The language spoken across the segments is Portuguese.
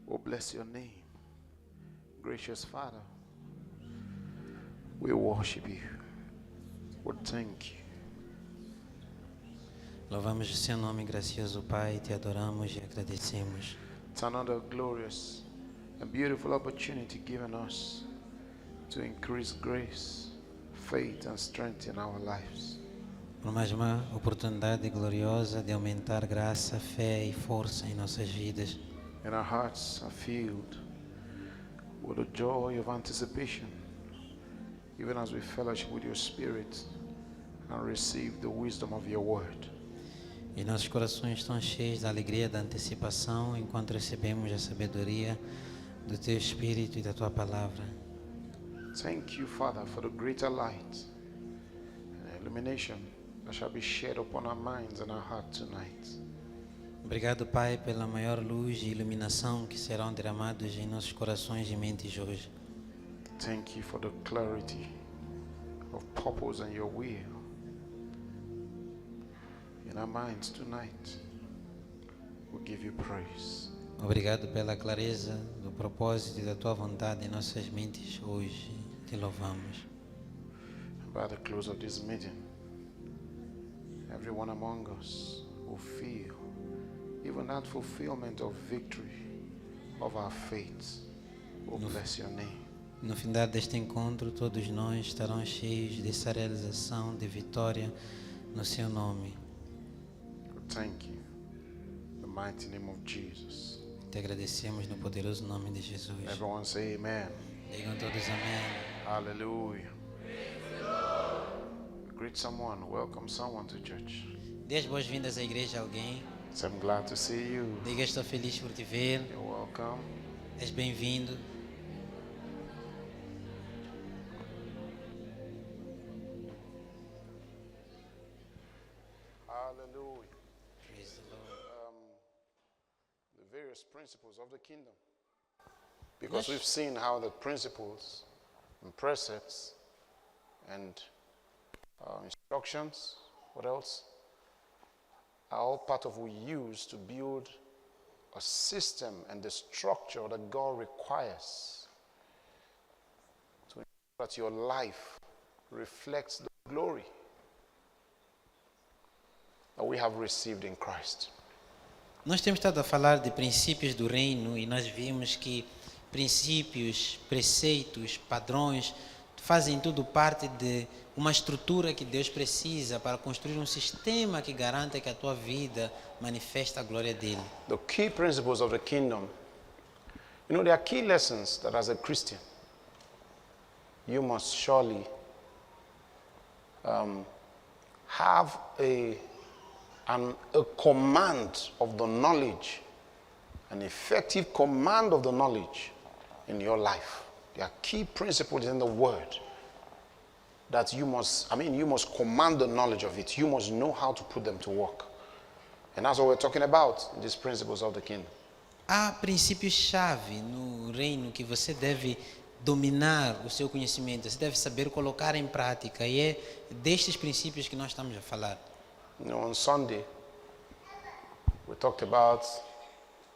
Oh, bless your name. Gracious Father, we worship you. We thank you. Louvamos o seu nome, gracioso Pai, te adoramos e agradecemos. It's another glorious and beautiful opportunity given us to increase grace, faith, and strength in our lives. Por mais uma oportunidade gloriosa de aumentar graça, fé e força em nossas vidas. And our hearts are filled with the joy of anticipation, even as we fellowship with your Spirit and receive the wisdom of your word. E nossos corações estão cheios da alegria da antecipação enquanto recebemos a sabedoria do Teu Espírito e da Tua Palavra. Thank you, Father, for the greater light and illumination that shall be shed upon our minds and our heart tonight. Obrigado, Pai, pela maior luz e iluminação que serão derramados em nossos corações e mentes hoje. Thank you for the clarity of purpose and your will in our minds tonight. We give you praise. Obrigado pela clareza do propósito e da Tua vontade em nossas mentes hoje. Te louvamos. By the close of this meeting, everyone among us will feel even that fulfillment of victory of our faith. Oh, bless your name. No final deste encontro, todos nós estarão cheios dessa realização de vitória no Seu nome. Thank you. In the mighty name of Jesus. Te agradecemos no poderoso nome de Jesus. Everyone say amen. Digam todos amém. Hallelujah. Greet someone. Welcome someone to church. Dê as boas-vindas à igreja a alguém. So I'm glad to see you. Diga, estou feliz por te ver. You're welcome. És bem-vindo. Hallelujah. Praise the Lord. The various principles of the kingdom. Because we've seen how the principles and precepts and instructions, what else, are all part of what we use to build a system and the structure that God requires to ensure that your life reflects the glory that we have received in Christ. Nós temos estado a falar de princípios do reino e nós vimos que princípios, preceitos, padrões fazem tudo parte de uma estrutura que Deus precisa para construir um sistema que garanta que a tua vida manifesta a glória dele. The key principles of the kingdom, there are key lessons that as a Christian, you must surely have a command of the knowledge, an effective command of the knowledge in your life. There are key principles in the word that you must command the knowledge of it. You must know how to put them to work. And that's what we're talking about, these principles of the kingdom. Há princípios-chave no reino que você deve dominar o seu conhecimento, você deve saber colocar em prática, e é destes princípios que nós estamos a falar. On Sunday, we talked about,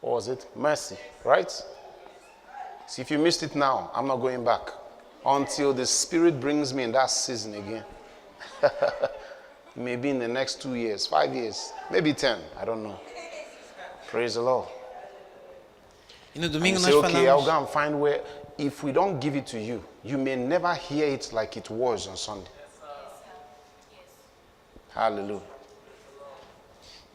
what was it? Mercy, right? See, if you missed it now, I'm not going back until the Spirit brings me in that season again. Maybe in the next 2 years, 5 years, maybe 10, I don't know. Praise the Lord. E no domingo nós say, okay, I'll falamos. go and find where, if we don't give it to you, you may never hear it like it was on Sunday. Hallelujah.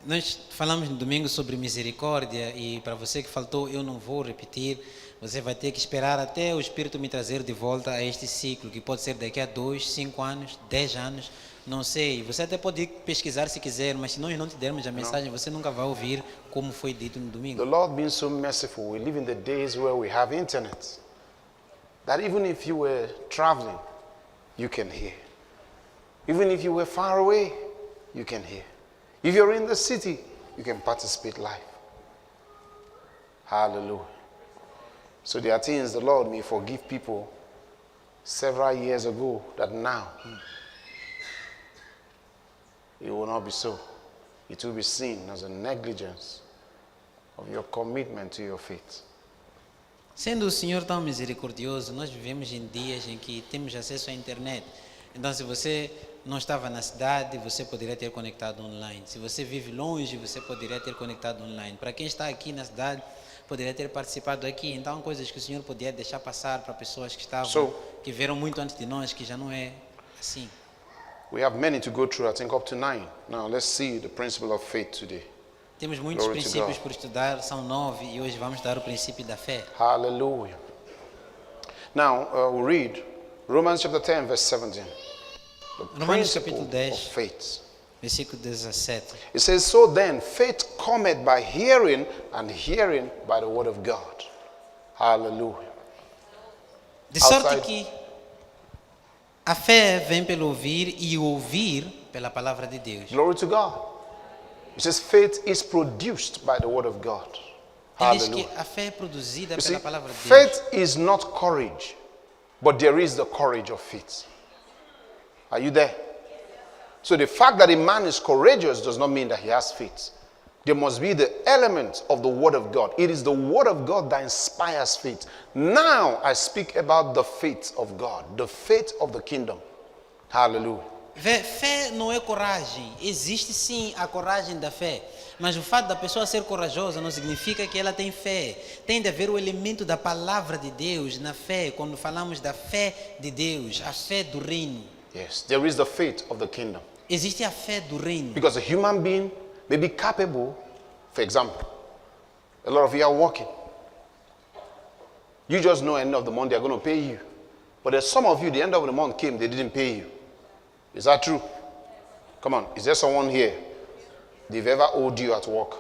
Nós falamos no domingo sobre misericórdia e para você que faltou, eu não vou repetir. Você vai ter que esperar até o Espírito me trazer de volta a este ciclo, que pode ser daqui a 2, 5 anos, 10 anos, não sei. Você até pode pesquisar se quiser, mas se nós não te dermos a mensagem, você nunca vai ouvir como foi dito no domingo. The Lord being so merciful, we live in the days where we have internet. That even if you were traveling, you can hear. Even if you were far away, you can hear. If you're in the city, you can participate live. Hallelujah. So there are things the Lord may forgive people several years ago that now it will not be so. It will be seen as a negligence of your commitment to your faith. Sendo o Senhor tão misericordioso, nós vivemos em dias em que temos acesso à internet. Então, se você não estava na cidade, você poderia ter conectado online. Se você vive longe, você poderia ter conectado online. Para quem está aqui na cidade, poderia ter participado aqui. Então, coisas que o Senhor podia deixar passar para pessoas que estavam, que vieram muito antes de nós, que já não é assim. We have many to go through, I think up to 9. Now let's see the principle of faith today. Temos muitos Glory to princípios God. por estudar, são 9, e hoje vamos dar o princípio da fé. Hallelujah. Now we'll read Romans chapter 10, verse 17. The Romanos capítulo principle 10. of faith. Versículo 17. It says, so then faith cometh by hearing, and hearing by the word of God. Hallelujah. De sorte Outside. que a fé vem pelo ouvir e o ouvir pela palavra de Deus. Glory to God. It says faith is produced by the word of God. Ele diz que Hallelujah. a fé é produzida You see, pela palavra de Deus. faith is not courage, but there is the courage of faith. Are you there? So the fact that a man is courageous does not mean that he has faith. There must be the element of the word of God. It is the word of God that inspires faith. Now I speak about the faith of God, the faith of the kingdom. Hallelujah. Fé não é coragem. Existe sim a coragem da fé. Mas o fato da pessoa ser corajosa não significa que ela tem fé. Tem de haver o elemento da palavra de Deus na fé. Quando falamos da fé de Deus, a fé do reino. Yes, there is the faith of the kingdom. Existe a fé do reino. Because a human being may be capable, for example, a lot of you are working. You just know at the end of the month they are going to pay you. But there's some of you, the end of the month came, they didn't pay you. Is that true? Come on, is there someone here? They've ever owed you at work?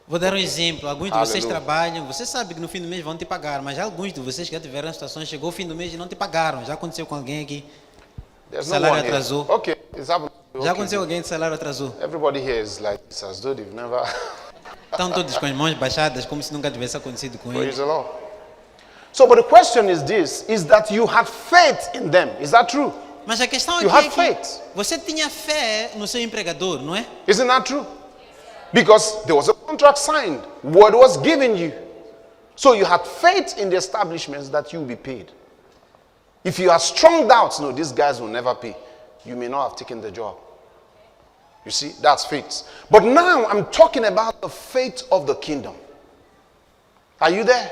Vou dar um exemplo. Alguns de vocês Aleluia. trabalham, você sabe que no fim do mês vão te pagar, mas alguns de vocês que já tiveram situações, chegou o fim do mês e não te pagaram. Já aconteceu com alguém aqui? There's Salário no one here. atrasou. Okay, it's happened. Já Okay. aconteceu alguém de salário atrasou? Everybody here is like this, as though they've never. Estão todos com as mãos baixadas, como se nunca tivesse acontecido com Praise eles. the Lord. So, but the question is this: is that you had faith in them? Is that true? Mas a questão You aqui had é que faith. você tinha fé no seu empregador, não é? Isn't that true? Because there was a contract signed, word was given you. So you had faith in the establishments that you will be paid. If you have strong doubts, no, these guys will never pay, you may not have taken the job. You see, that's faith. But now I'm talking about the faith of the kingdom. Are you there?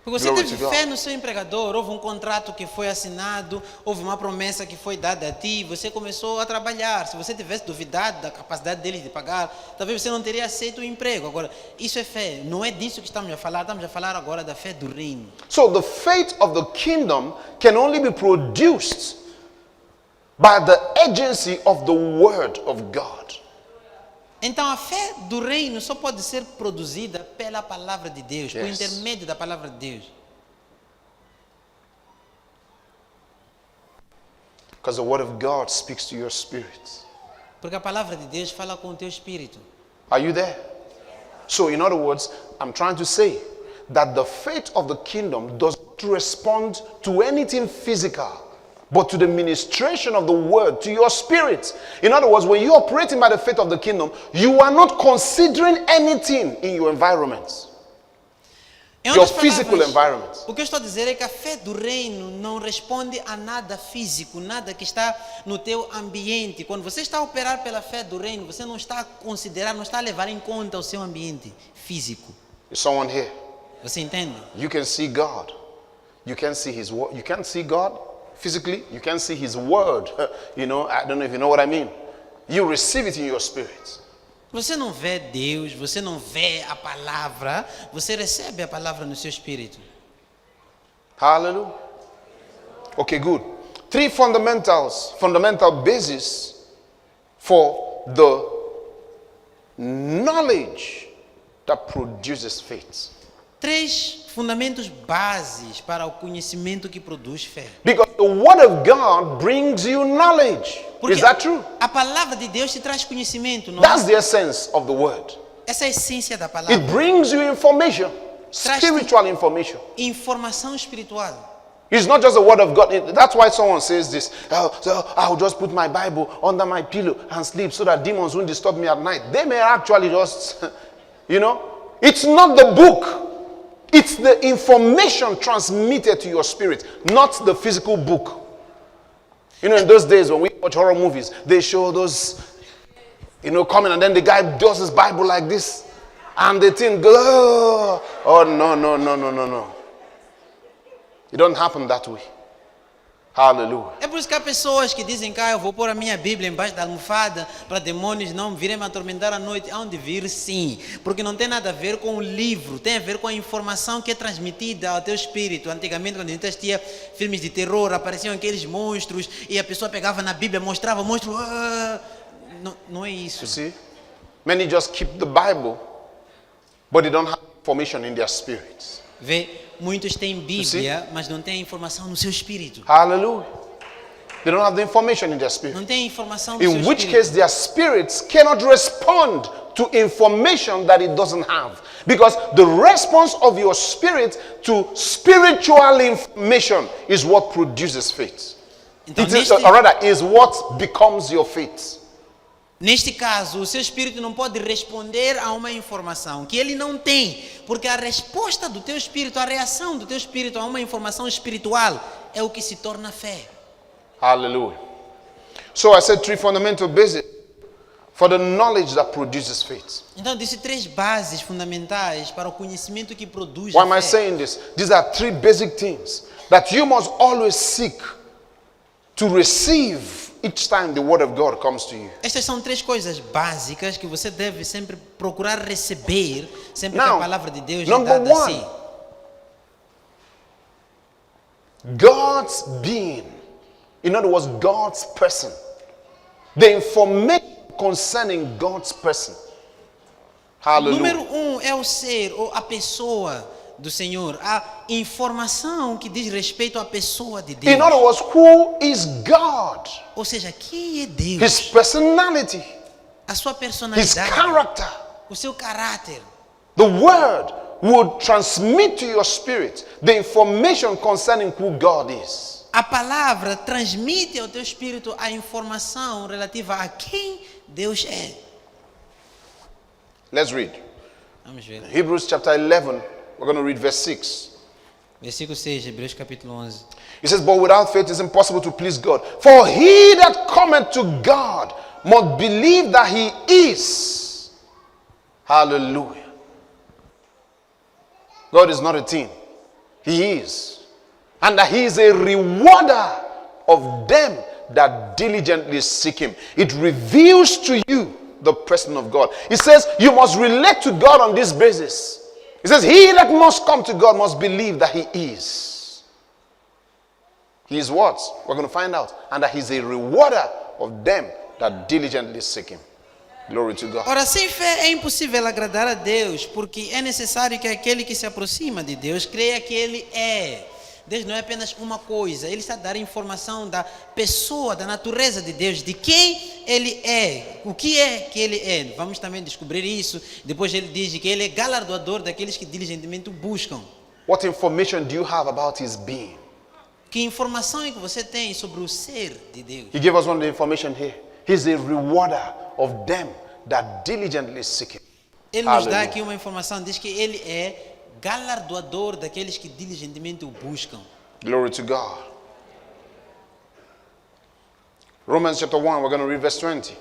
Porque você Glory teve to God. fé no seu empregador, houve um contrato que foi assinado, houve uma promessa que foi dada a ti, você começou a trabalhar. Se você tivesse duvidado da capacidade dele de pagar, talvez você não teria aceito o emprego. Agora, isso é fé, não é disso que estamos a falar agora da fé do reino. So the faith of the kingdom can only be produced by the agency of the word of God. Então a fé do reino só pode ser produzida pela palavra de Deus, por Yes. intermédio da palavra de Deus. Because the word of God speaks to your spirit. Porque a palavra de Deus fala com o teu espírito. Are you there? So, in other words, I'm trying to say that the faith of the kingdom does not respond to anything physical, but to the ministration of the word to your spirit. In other words, when you're operating by the faith of the kingdom, you are not considering anything in your environment, Em your outras physical palavras, environment. o que eu estou a dizer é que a fé do reino não responde a nada físico, nada que está no teu ambiente. Quando você está a operar pela fé do reino, você não está a considerar, não está a levar em conta o seu ambiente físico. Is someone here? Você entende? You can see God. You can see His word. You can't see God physically. You can see His word. You know, I don't know if you know what I mean. You receive it in your spirit. Você não vê Deus, você não vê a palavra, você recebe a palavra no seu espírito. Hallelujah. Okay, good. Three fundamental bases for the knowledge that produces faith. 3 fundamentos bases para o conhecimento que produz fé. Because the word of God brings you knowledge. Porque Is that true? a palavra de Deus te traz conhecimento, não That's é? the essence of the word. Essa é a essência da palavra. It brings you information, Traz-te spiritual information. informação espiritual. It's not just the word of God. That's why someone says this. "Oh, so I'll just put my Bible under my pillow and sleep so that demons won't disturb me at night." They may actually just, you know, It's not the book. It's the information transmitted to your spirit, not the physical book. You know, in those days when we watch horror movies, they show those, coming, and then the guy does his Bible like this, and they think, oh, no. It don't happen that way. Hallelujah. É por isso que há pessoas que dizem que eu vou pôr a minha Bíblia embaixo da almofada para demônios não virem me atormentar à noite. Há onde vir, sim. Porque não tem nada a ver com o livro, tem a ver com a informação que é transmitida ao teu espírito. Antigamente, quando a gente assistia filmes de terror, apareciam aqueles monstros e a pessoa pegava na Bíblia, mostrava o monstro. Não é isso. You see? Many just keep the Bible, but they don't have information in their spirits. Vê, muitos têm Bíblia, mas não têm informação no seu espírito. Hallelujah. They don't have the information in their spirit. Não têm informação no seu In which espírito. case their spirits cannot respond to information that it doesn't have. Because the response of your spirit to spiritual information is what produces faith. Então, It is, or rather, is what becomes your faith. Neste caso, o seu espírito não pode responder a uma informação que ele não tem, porque a resposta do teu espírito, a reação do teu espírito a uma informação espiritual é o que se torna fé. Hallelujah. So I said 3 fundamental basics for the knowledge that produces faith. Então, disse 3 bases fundamentais para o conhecimento que produz Why a am I fé. saying this? These are 3 basic things that you must always seek to receive each time the word of God comes to you. Estas são 3 coisas básicas que você deve sempre procurar receber sempre que Now, a palavra de Deus é number dada a one. si. God's being. In other words, God's person. The information concerning God's person. Hallelujah. Número 1 é o ser ou a pessoa do Senhor, a informação que diz respeito à pessoa de Deus. In other words, who is God? Ou seja, quem é Deus? His personality, A sua His personalidade, character. o seu caráter. The word would transmit to your spirit the information concerning who God is. A palavra transmite ao teu espírito a informação relativa a quem Deus é. Let's read. Vamos ver. Hebrews chapter 11, we're going to read verse 6. Versículo 6, Hebreus capítulo 11. It says, but without faith it's impossible to please God. For he that cometh to God must believe that he is. Hallelujah. God is not a thing. He is. And that he is a rewarder of them that diligently seek him. It reveals to you the person of God. It says you must relate to God on this basis. It says he that must come to God must believe that he is. He is what? We're going to find out. And that he's a rewarder of them that diligently seek him. Glory to God. Ora, sem fé é impossível agradar a Deus, porque é necessário que aquele que se aproxima de Deus creia que Ele é. Deus não é apenas uma coisa, Ele está a dar informação da pessoa, da natureza de Deus, de quem Ele é, o que é que Ele é. Vamos também descobrir isso. Depois Ele diz que Ele é galardoador daqueles que diligentemente o buscam. What information do you have about his being? Que informação é que você tem sobre o ser de Deus? He gave us one of the information here. He's a rewarder of them that diligently seek him. Ele nos dá Hallelujah. aqui uma informação, diz que Ele é galardoador daqueles que diligentemente o buscam. Glory to God. Romans chapter 1, we're going to read verse 20.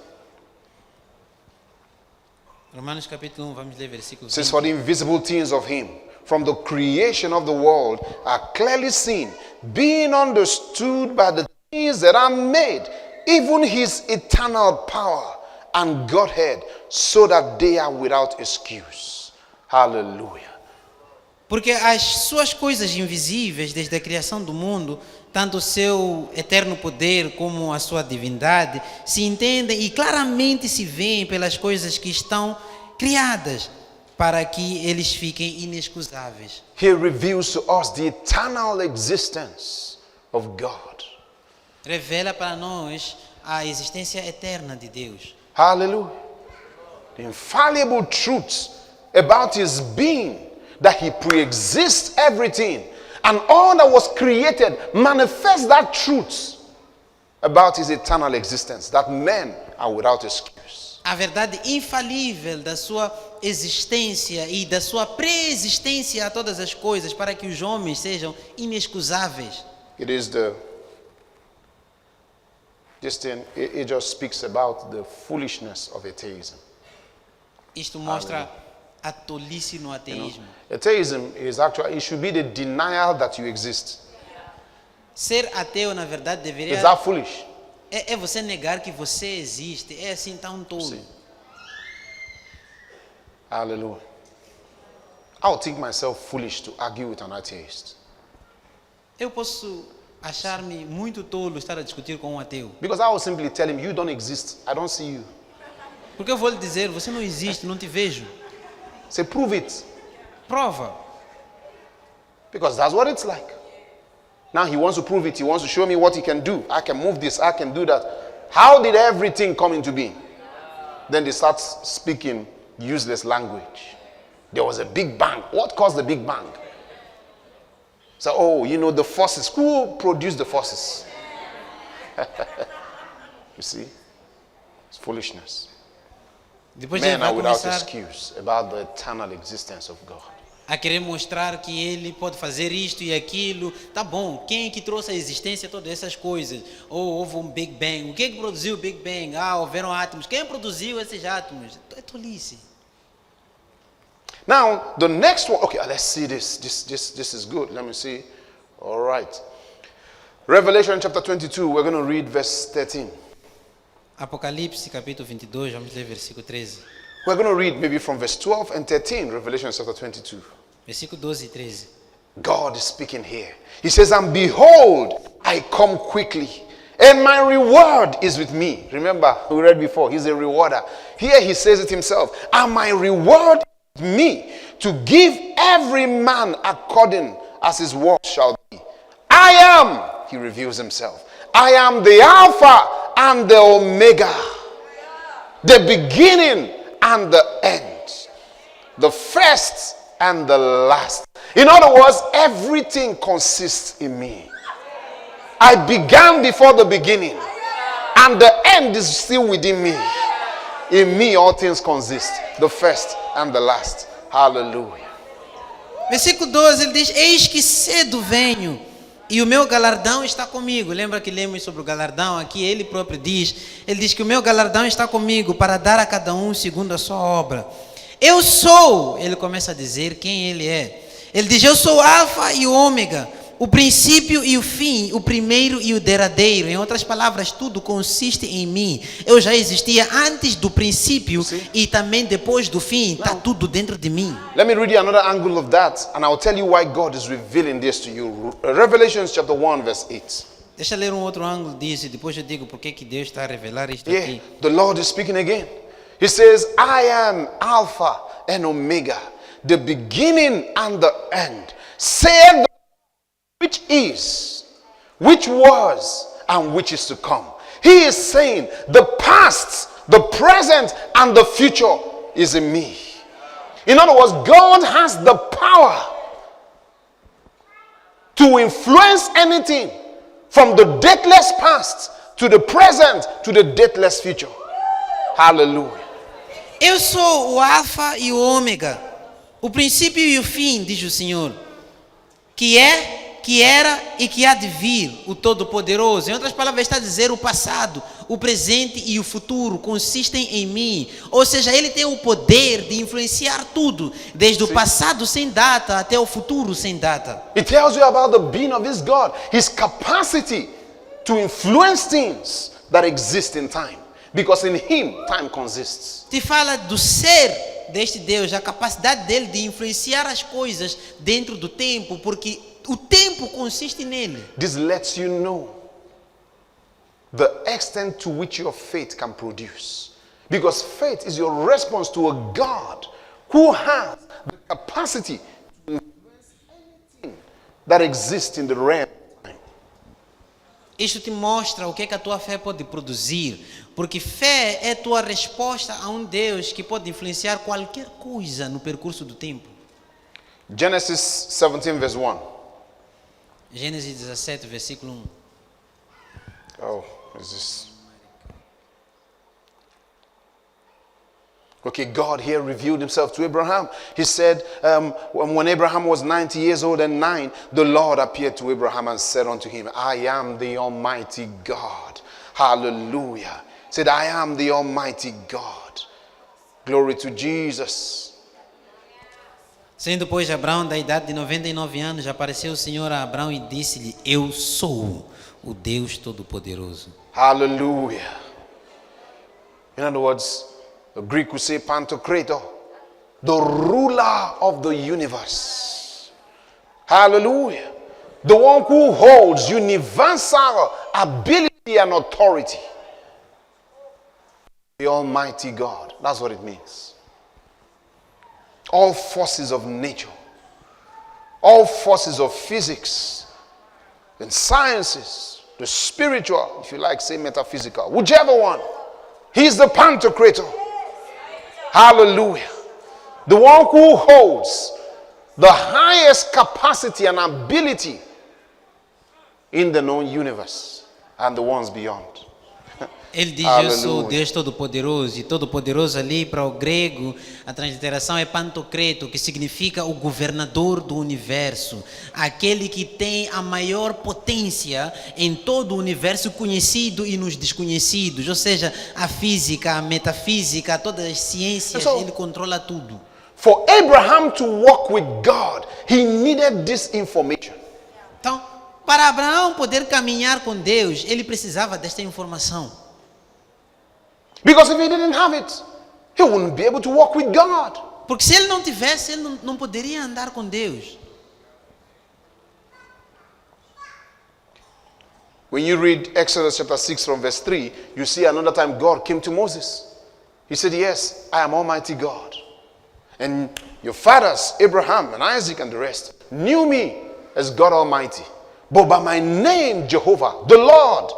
Romanos capítulo 1, vamos ler versículo It says, 20. for the invisible things of him, from the creation of the world, are clearly seen, being understood by the things that are made, even his eternal power and Godhead, so that they are without excuse. Hallelujah. Porque as suas coisas invisíveis, desde a criação do mundo, tanto o seu eterno poder como a sua divindade, se entendem e claramente se veem pelas coisas que estão criadas, para que eles fiquem inexcusáveis. He reveals to us the eternal existence of God. Revela para nós a existência eterna de Deus. Hallelujah. The infallible truths about his being, that he pre-exists everything, and all that was created manifests that truth about his eternal existence, that men are without excuse. a verdade infalível da sua existência e da sua pré-existência a todas as coisas, para que os homens sejam inexcusáveis. It is it just speaks about the foolishness of atheism. Isto mostra a tolice no You know, ateísmo. atheism is actually, it should be the denial that you exist. Ser ateu, na verdade, Is deveria... that foolish? É você negar que você existe. É assim tão tolo. Sim. Hallelujah. I would think myself foolish to argue with an atheist. Eu posso achar-me muito tolo estar a discutir com um ateu. Because I will simply tell him, you don't exist. I don't see you. Porque eu vou lhe dizer, você não existe, não te vejo. Say, prove it. Prova. Because that's what it's like. Now he wants to prove it. He wants to show me what he can do. I can move this. I can do that. How did everything come into being? Then they start speaking useless language. There was a big bang. What caused the big bang? So, oh, you know, the forces. Who produced the forces? You see? It's foolishness. Depois ele Men vai are without começar excuse about the eternal existence of God. a querer mostrar que ele pode fazer isto e aquilo. Tá bom, quem é que trouxe à existência todas essas coisas? Ou houve um Big Bang. O que é que produziu o Big Bang? Ah, houveram átomos. Quem produziu esses átomos? É tolice. Now, the next one. Okay, let's see this. This is good. Let me see. All right. Revelation chapter 22. We're going to read verse 13. Apocalipse capítulo 22, vamos ler versículo 13. We're going to read maybe from verse 12 and 13, Revelation chapter 22. Versículo 12 e 13. God is speaking here. He says, and behold, I come quickly, and my reward is with me. Remember, we read before, he's a rewarder. Here he says it himself, and my reward is with me, to give every man according as his work shall be. I am, he reveals himself, I am the Alpha and the Omega, the beginning and the end, the first and the last. In other words, everything consists in me. I began before the beginning, and the end is still within me. In me all things consist, the first and the last. Hallelujah. Versículo 12, ele diz, eis que cedo venho, e o meu galardão está comigo. Lembra que lemos sobre o galardão? Aqui ele próprio diz, ele diz que o meu galardão está comigo, para dar a cada um segundo a sua obra. Eu sou, ele começa a dizer quem ele é. Ele diz, eu sou o Alfa e o Ômega, o princípio e o fim, o primeiro e o derradeiro. Em outras palavras, tudo consiste em mim. Eu já existia antes do princípio e também depois do fim. Está tudo dentro de mim. Let me read you another angle of that, and I'll tell you why God is revealing this to you. Revelation chapter 1 verse 8. Deixa eu ler um outro ângulo disso e depois eu digo por que Deus está a revelar isto Yeah, aqui. the Lord is speaking again. He says, I am Alpha and Omega, the beginning and the end. Saith the which is, which was, and which is to come. He is saying the past, the present, and the future is in me. In other words, God has the power to influence anything from the deathless past to the present to the deathless future. Hallelujah. Eu sou o Alfa e o Ômega, o princípio e o fim, diz o Senhor, que é, que era e que há de vir, o Todo-Poderoso. Em outras palavras, está a dizer o passado, o presente e o futuro consistem em mim. Ou seja, ele tem o poder de influenciar tudo, desde o passado sem data até o futuro sem data. It tells you about the being of this God, his capacity to influence things that exist in time. Because in him, time consists. Te fala do ser deste Deus, a capacidade dele de influenciar as coisas dentro do tempo, porque o tempo consiste nele. This lets you know the extent to which your faith can produce. Because faith is your response to a God who has the capacity to influence anything that exists in the realm. Isto te mostra o que é que a tua fé pode produzir, porque fé é a tua resposta a um Deus que pode influenciar qualquer coisa no percurso do tempo. Genesis 17 verse 1. Gênesis 17, versículo 1. Oh, is this? Okay, God here revealed himself to Abraham. He said, when Abraham was 90 years old and 9, the Lord appeared to Abraham and said unto him, I am the Almighty God. Hallelujah. He said, I am the Almighty God. Glory to Jesus. Sendo, pois, Abraão da idade de 99 anos, apareceu o Senhor a Abraão e disse-lhe, eu sou o Deus Todo-Poderoso. Hallelujah. In other words, the Greek would say Pantocrator, the ruler of the universe. Hallelujah. The one who holds universal ability and authority. The Almighty God. That's what it means. All forces of nature, all forces of physics and sciences, the spiritual, if you like, say metaphysical, whichever one. He's the Pantocrator. Hallelujah. The one who holds the highest capacity and ability in the known universe and the ones beyond. Ele diz, eu sou o Deus Todo-Poderoso, e Todo-Poderoso ali para o grego, a transliteração é Pantocrator, que significa o governador do universo, aquele que tem a maior potência em todo o universo conhecido e nos desconhecidos, ou seja, a física, a metafísica, todas as ciências, ele controla tudo. For Abraham to walk with God, he needed this information. Então, para Abraão poder caminhar com Deus, ele precisava desta informação. Because if he didn't have it, he wouldn't be able to walk with God. Porque se ele não tivesse, ele não poderia andar com Deus. When you read Exodus chapter 6 from verse 3, you see another time God came to Moses. He said, yes, I am Almighty God. And your fathers, Abraham and Isaac and the rest, knew me as God Almighty. But by my name, Jehovah, the Lord,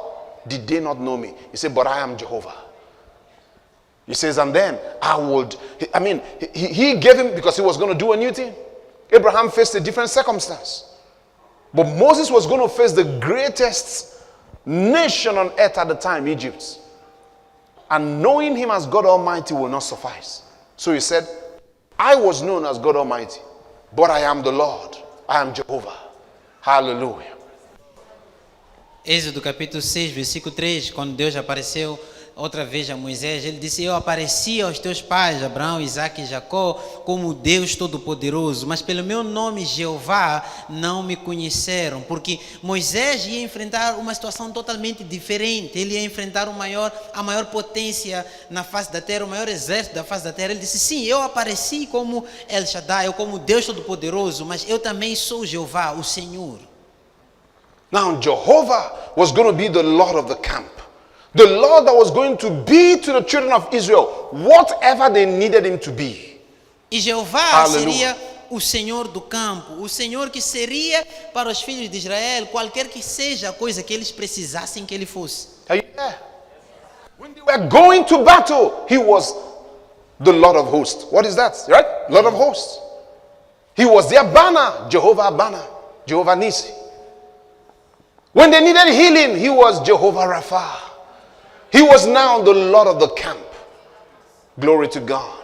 did they not know me. He said, but I am Jehovah. He says, and then he gave him, because he was going to do a new thing. Abraham faced a different circumstance. But Moses was going to face the greatest nation on earth at the time, Egypt. And knowing him as God Almighty will not suffice. So he said, I was known as God Almighty, but I am the Lord. I am Jehovah. Hallelujah. Êxodo capítulo 6, versículo 3, quando Deus apareceu outra vez a Moisés, ele disse, eu apareci aos teus pais, Abraão, Isaque e Jacó, como Deus Todo-Poderoso, mas pelo meu nome, Jeová, não me conheceram, porque Moisés ia enfrentar uma situação totalmente diferente, ele ia enfrentar a maior potência na face da terra, o maior exército da face da terra. Ele disse, sim, eu apareci como El Shaddai, eu como Deus Todo-Poderoso, mas eu também sou Jeová, o Senhor. Now Jehovah was going to be the Lord of the camp. The Lord that was going to be to the children of Israel whatever they needed him to be. E Jeová seria o Senhor do campo, o Senhor que seria para os filhos de Israel qualquer que seja a coisa que eles precisassem que ele fosse. Are you there? When they were going to battle, he was the Lord of hosts. What is that? Right? Lord of hosts. He was their banner, Jehovah banner, Jehovah Nisi. When they needed healing, he was Jehovah Rapha. He was now the Lord of the camp. Glory to God.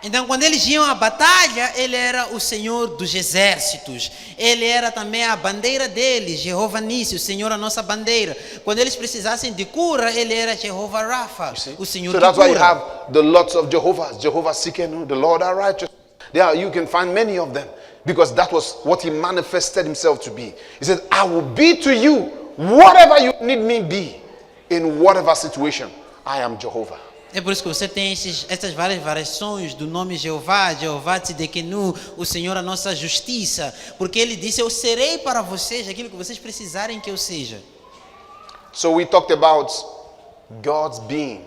Então, quando eles iam à batalha, ele era o Senhor dos exércitos. Ele era também a bandeira deles, Jeová Nissi, o Senhor a nossa bandeira. Quando eles precisassem de cura, ele era Jehová Rapha, o Senhor so que that's why you cura. have the lots of Jehovahs. Jehovah Sikenu, the Lord our righteous. There you can find many of them. Because that was what he manifested himself to be. He said, I will be to you whatever you need me be. In whatever situation, I am Jehovah. É por isso que você tem essas várias variações do nome Jeová, Jeová Tzidkenu, o Senhor a nossa justiça, porque ele disse, eu serei para vocês aquilo que vocês precisarem que eu seja. So we talked about God's being.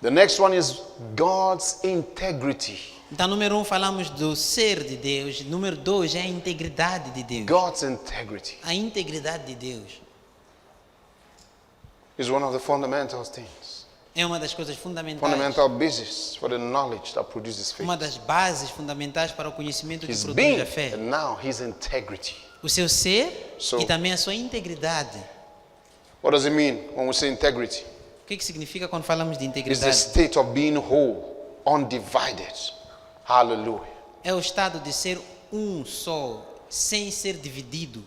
The next one is God's integrity. Então, número 1, falamos do ser de Deus. Número 2 é a integridade de Deus. God's integrity A integridade de Deus is one of the fundamental things. é uma das coisas fundamentais. Fundamental basis for the knowledge that produces faith. Uma das bases fundamentais para o conhecimento que His produz being a fé. and now his integrity. O seu ser So- e também a sua integridade. What does it mean when we say integrity? O que significa quando falamos de It's the integridade? state of being whole, undivided. Hallelujah. É o estado de ser um só, sem ser dividido.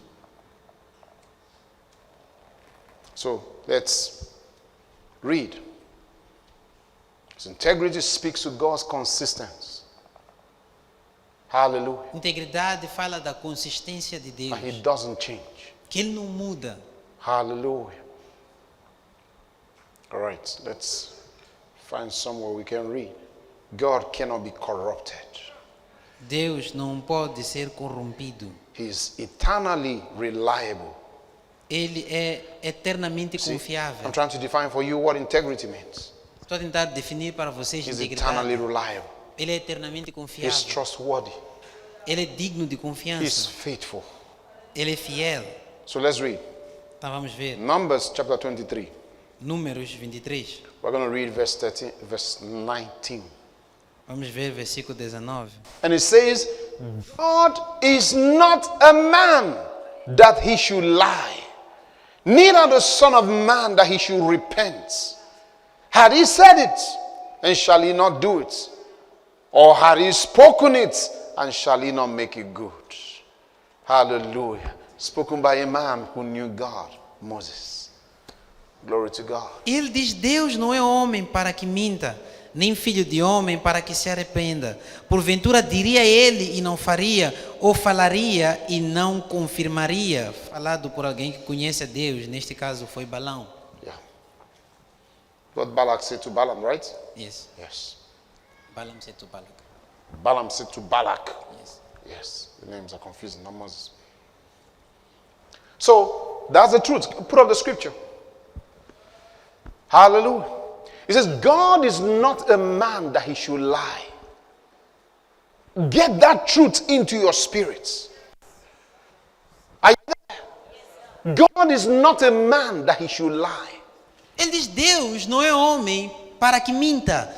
So let's read. His integrity speaks to God's consistency. Hallelujah. Integridade fala da consistência de Deus, And He doesn't change. que Ele não muda. Hallelujah. All right, let's find somewhere we can read. God cannot be corrupted. Deus não pode ser corrompido. He is eternally reliable. Ele é eternamente See, confiável. I'm trying to define for you what integrity means. Estou a tentar definir para vocês He's integridade. eternally reliable. Ele é eternamente He's confiável. trustworthy. Ele é digno de He's confiança. faithful. Ele é fiel. So let's read. Então vamos ver. Numbers chapter 23. Números 23. We're going to read verse 13, verse 19. Vamos ver versículo 19. And it says, God is not a man that he should lie, neither the son of man that he should repent. Had he said it, and shall he not do it? Or had he spoken it, and shall he not make it good? Hallelujah. Spoken by a man who knew God, Moses. Glory to God. Ele diz: Deus não é homem para que minta, nem filho de homem para que se arrependa. Porventura diria ele e não faria, ou falaria e não confirmaria. Falado por alguém que conhece a Deus, neste caso foi Balão. Yeah. What Balak said to Balaam, right? Yes. Yes. Balaam said to Balak. Balaam said to Balak. Yes. Yes, the names are confusing, not Moses. So, that's the truth. Put up the scripture. Hallelujah. It says, God is not a man that he should lie. Get that truth into your spirits. Are you there? God is not a man that he should lie. Ele diz: Deus não é homem para que minta.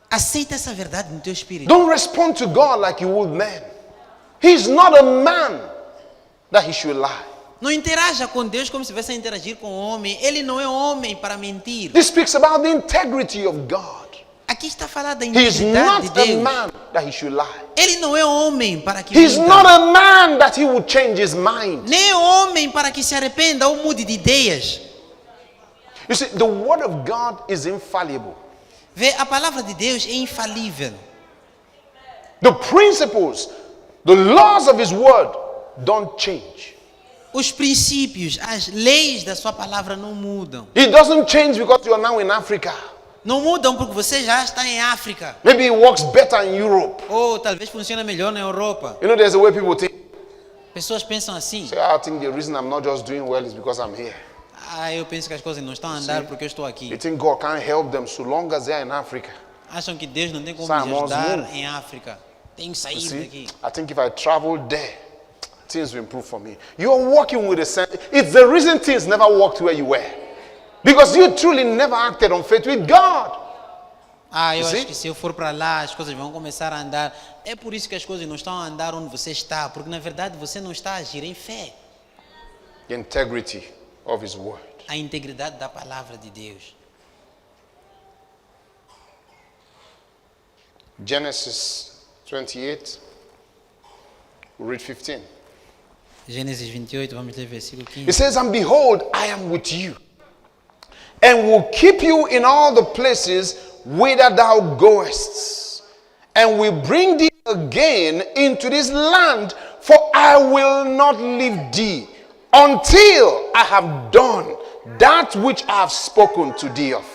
Aceita essa verdade no teu espírito. Don't respond to God like you would man. He's not a man that he should lie. Não interaja com Deus como se estivesse a interagir com o homem. Ele não é homem para mentir. This speaks about the integrity of God. Aqui está falando da He's integridade de not a Deus. man that he should lie. Ele não é homem para que He's minta. not a man that he would change his mind. Nem é homem para que se arrependa ou mude de ideias. You see, the word of God is infallible. Vê, a palavra de Deus é infalível. The principles, the laws of his word don't change. Os princípios, as leis da sua palavra não mudam. It doesn't change because you are now in Africa. Não mudam porque você já está em África. Maybe it works better in Europe. Ou talvez funcione melhor na Europa. You know, there's a way people think. Pessoas pensam assim: Say, I think the reason I'm not just doing well is because I'm here. eu penso que as coisas não estão a andar porque eu estou aqui. You think God can't help them so long as they are in Africa. Acham que Deus não tem como Simons, me ajudar move. em África. Tem que You sair see, daqui. I think if I travel there, things will improve for me. You're working with a sense. It's the reason things never worked where you were. Because you truly never acted on faith with God. Eu You acho see? que se eu for para lá, as coisas vão começar a andar. É por isso que as coisas não estão a andar onde você está, porque na verdade você não está a agir em fé. The integrity of his word. A integridade da palavra de Deus. Genesis 28, we'll read 15. Gênesis 28, vamos ler versículo 15. It says, and behold, I am with you, and will keep you in all the places whither thou goest, and will bring thee again into this land, for I will not leave thee until I have done that which I have spoken to thee of.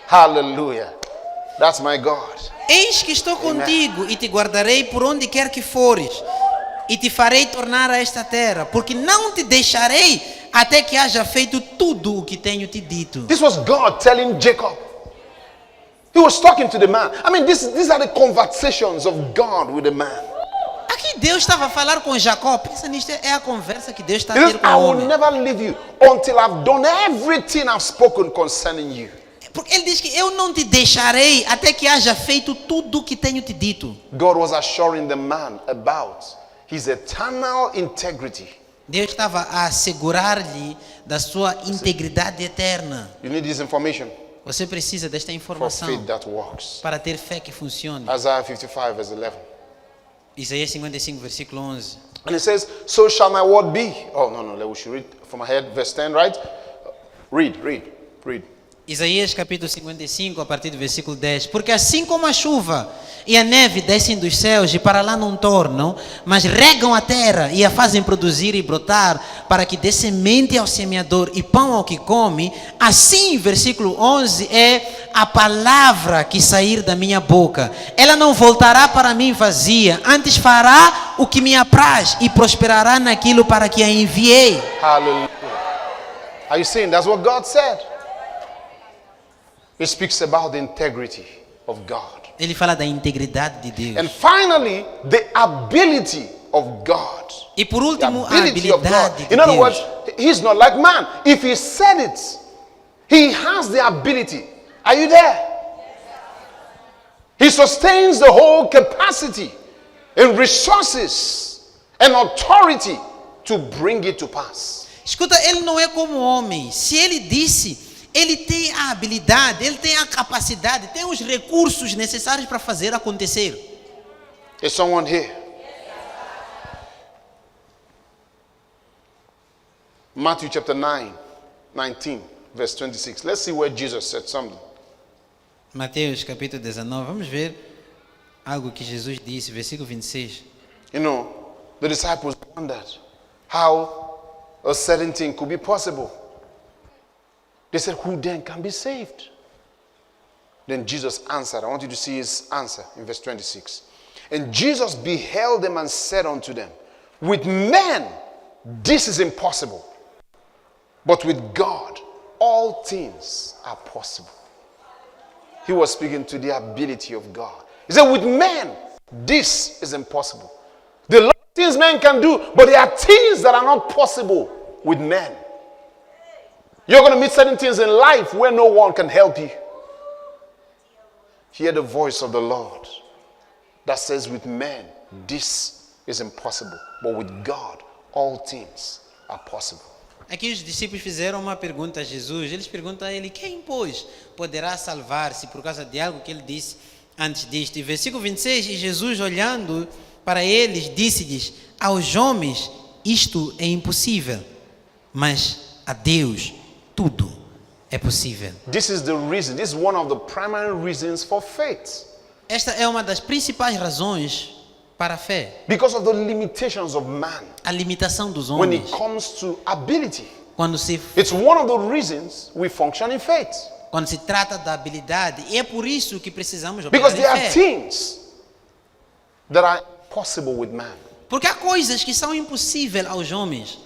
Hallelujah. That's my God. Eis que estou contigo e te guardarei por onde quer que fores, e te farei tornar a esta terra, porque não te deixarei até que haja feito tudo o que tenho te dito. This was God telling Jacob. He was talking to the man. I mean, these are the conversations of God with the man. Aqui Deus estava a falar com Jacó. Pensa nisto, é a conversa que Deus está a He says, ter com I o will homem. never leave you until I've done everything I've spoken concerning you. Porque ele diz que eu não te deixarei até que haja feito tudo o que tenho te dito. God was assuring the man about his eternal integrity. Deus estava a assegurar-lhe da sua integridade eterna. You need this information Você precisa desta for informação faith that works. para ter fé que funcione. Isaiah 55 verse 11. Isaías 55, versículo 11. And it says, so shall my word be. Oh, no, we should read from my head, verse 10, right? Read. Isaías capítulo 55, a partir do versículo 10. Porque assim como a chuva e a neve descem dos céus e para lá não tornam, mas regam a terra e a fazem produzir e brotar, para que dê semente ao semeador e pão ao que come, assim, versículo 11, é a palavra que sair da minha boca. Ela não voltará para mim vazia, antes fará o que me apraz e prosperará naquilo para que a enviei. Hallelujah. Are you seeing? That's what God said. It speaks about the integrity of God. Ele fala da integridade de Deus. And finally, the ability of God. E por The último, a ability of habilidade God. de In other Deus. words, He's not like man. If He said it, He has the ability. Are you there? He sustains the whole capacity and resources and authority to bring it to pass. Escuta, ele não é como homem. Se ele disse, ele tem a habilidade, ele tem a capacidade, tem os recursos necessários para fazer acontecer. Is someone here? Matthew chapter 19, verse 26. Let's see where Jesus said something. Mateus capítulo 19, vamos ver algo que Jesus disse, versículo 26. You know, the disciples wondered how a certain thing could be possible. They said, who then can be saved? Then Jesus answered. I want you to see his answer in verse 26. And Jesus beheld them and said unto them, with men this is impossible, but with God all things are possible. He was speaking to the ability of God. He said, with men this is impossible. There are a lot of things men can do, but there are things that are not possible with men. You're going to meet certain things in life where no one can help you. Hear the voice of the Lord that says, with men this is impossible, but with God all things are possible. Aqui os discípulos fizeram uma pergunta a Jesus. Eles perguntam a ele, quem, pois, poderá salvar-se por causa de algo que ele disse antes disto? E versículo 26, e Jesus, olhando para eles, disse-lhes, aos homens isto é impossível, mas a Deus tudo é possível. This is the reason. This is one of the primary reasons for faith. Esta é uma das principais razões para a fé. Because of the limitations of man A limitação dos when it homens. comes to ability. Quando se It's one of the reasons we function in faith. Quando se trata da habilidade, e é por isso que precisamos Because operar there em are fé. things that are impossible with man. Porque há coisas que são impossíveis aos homens.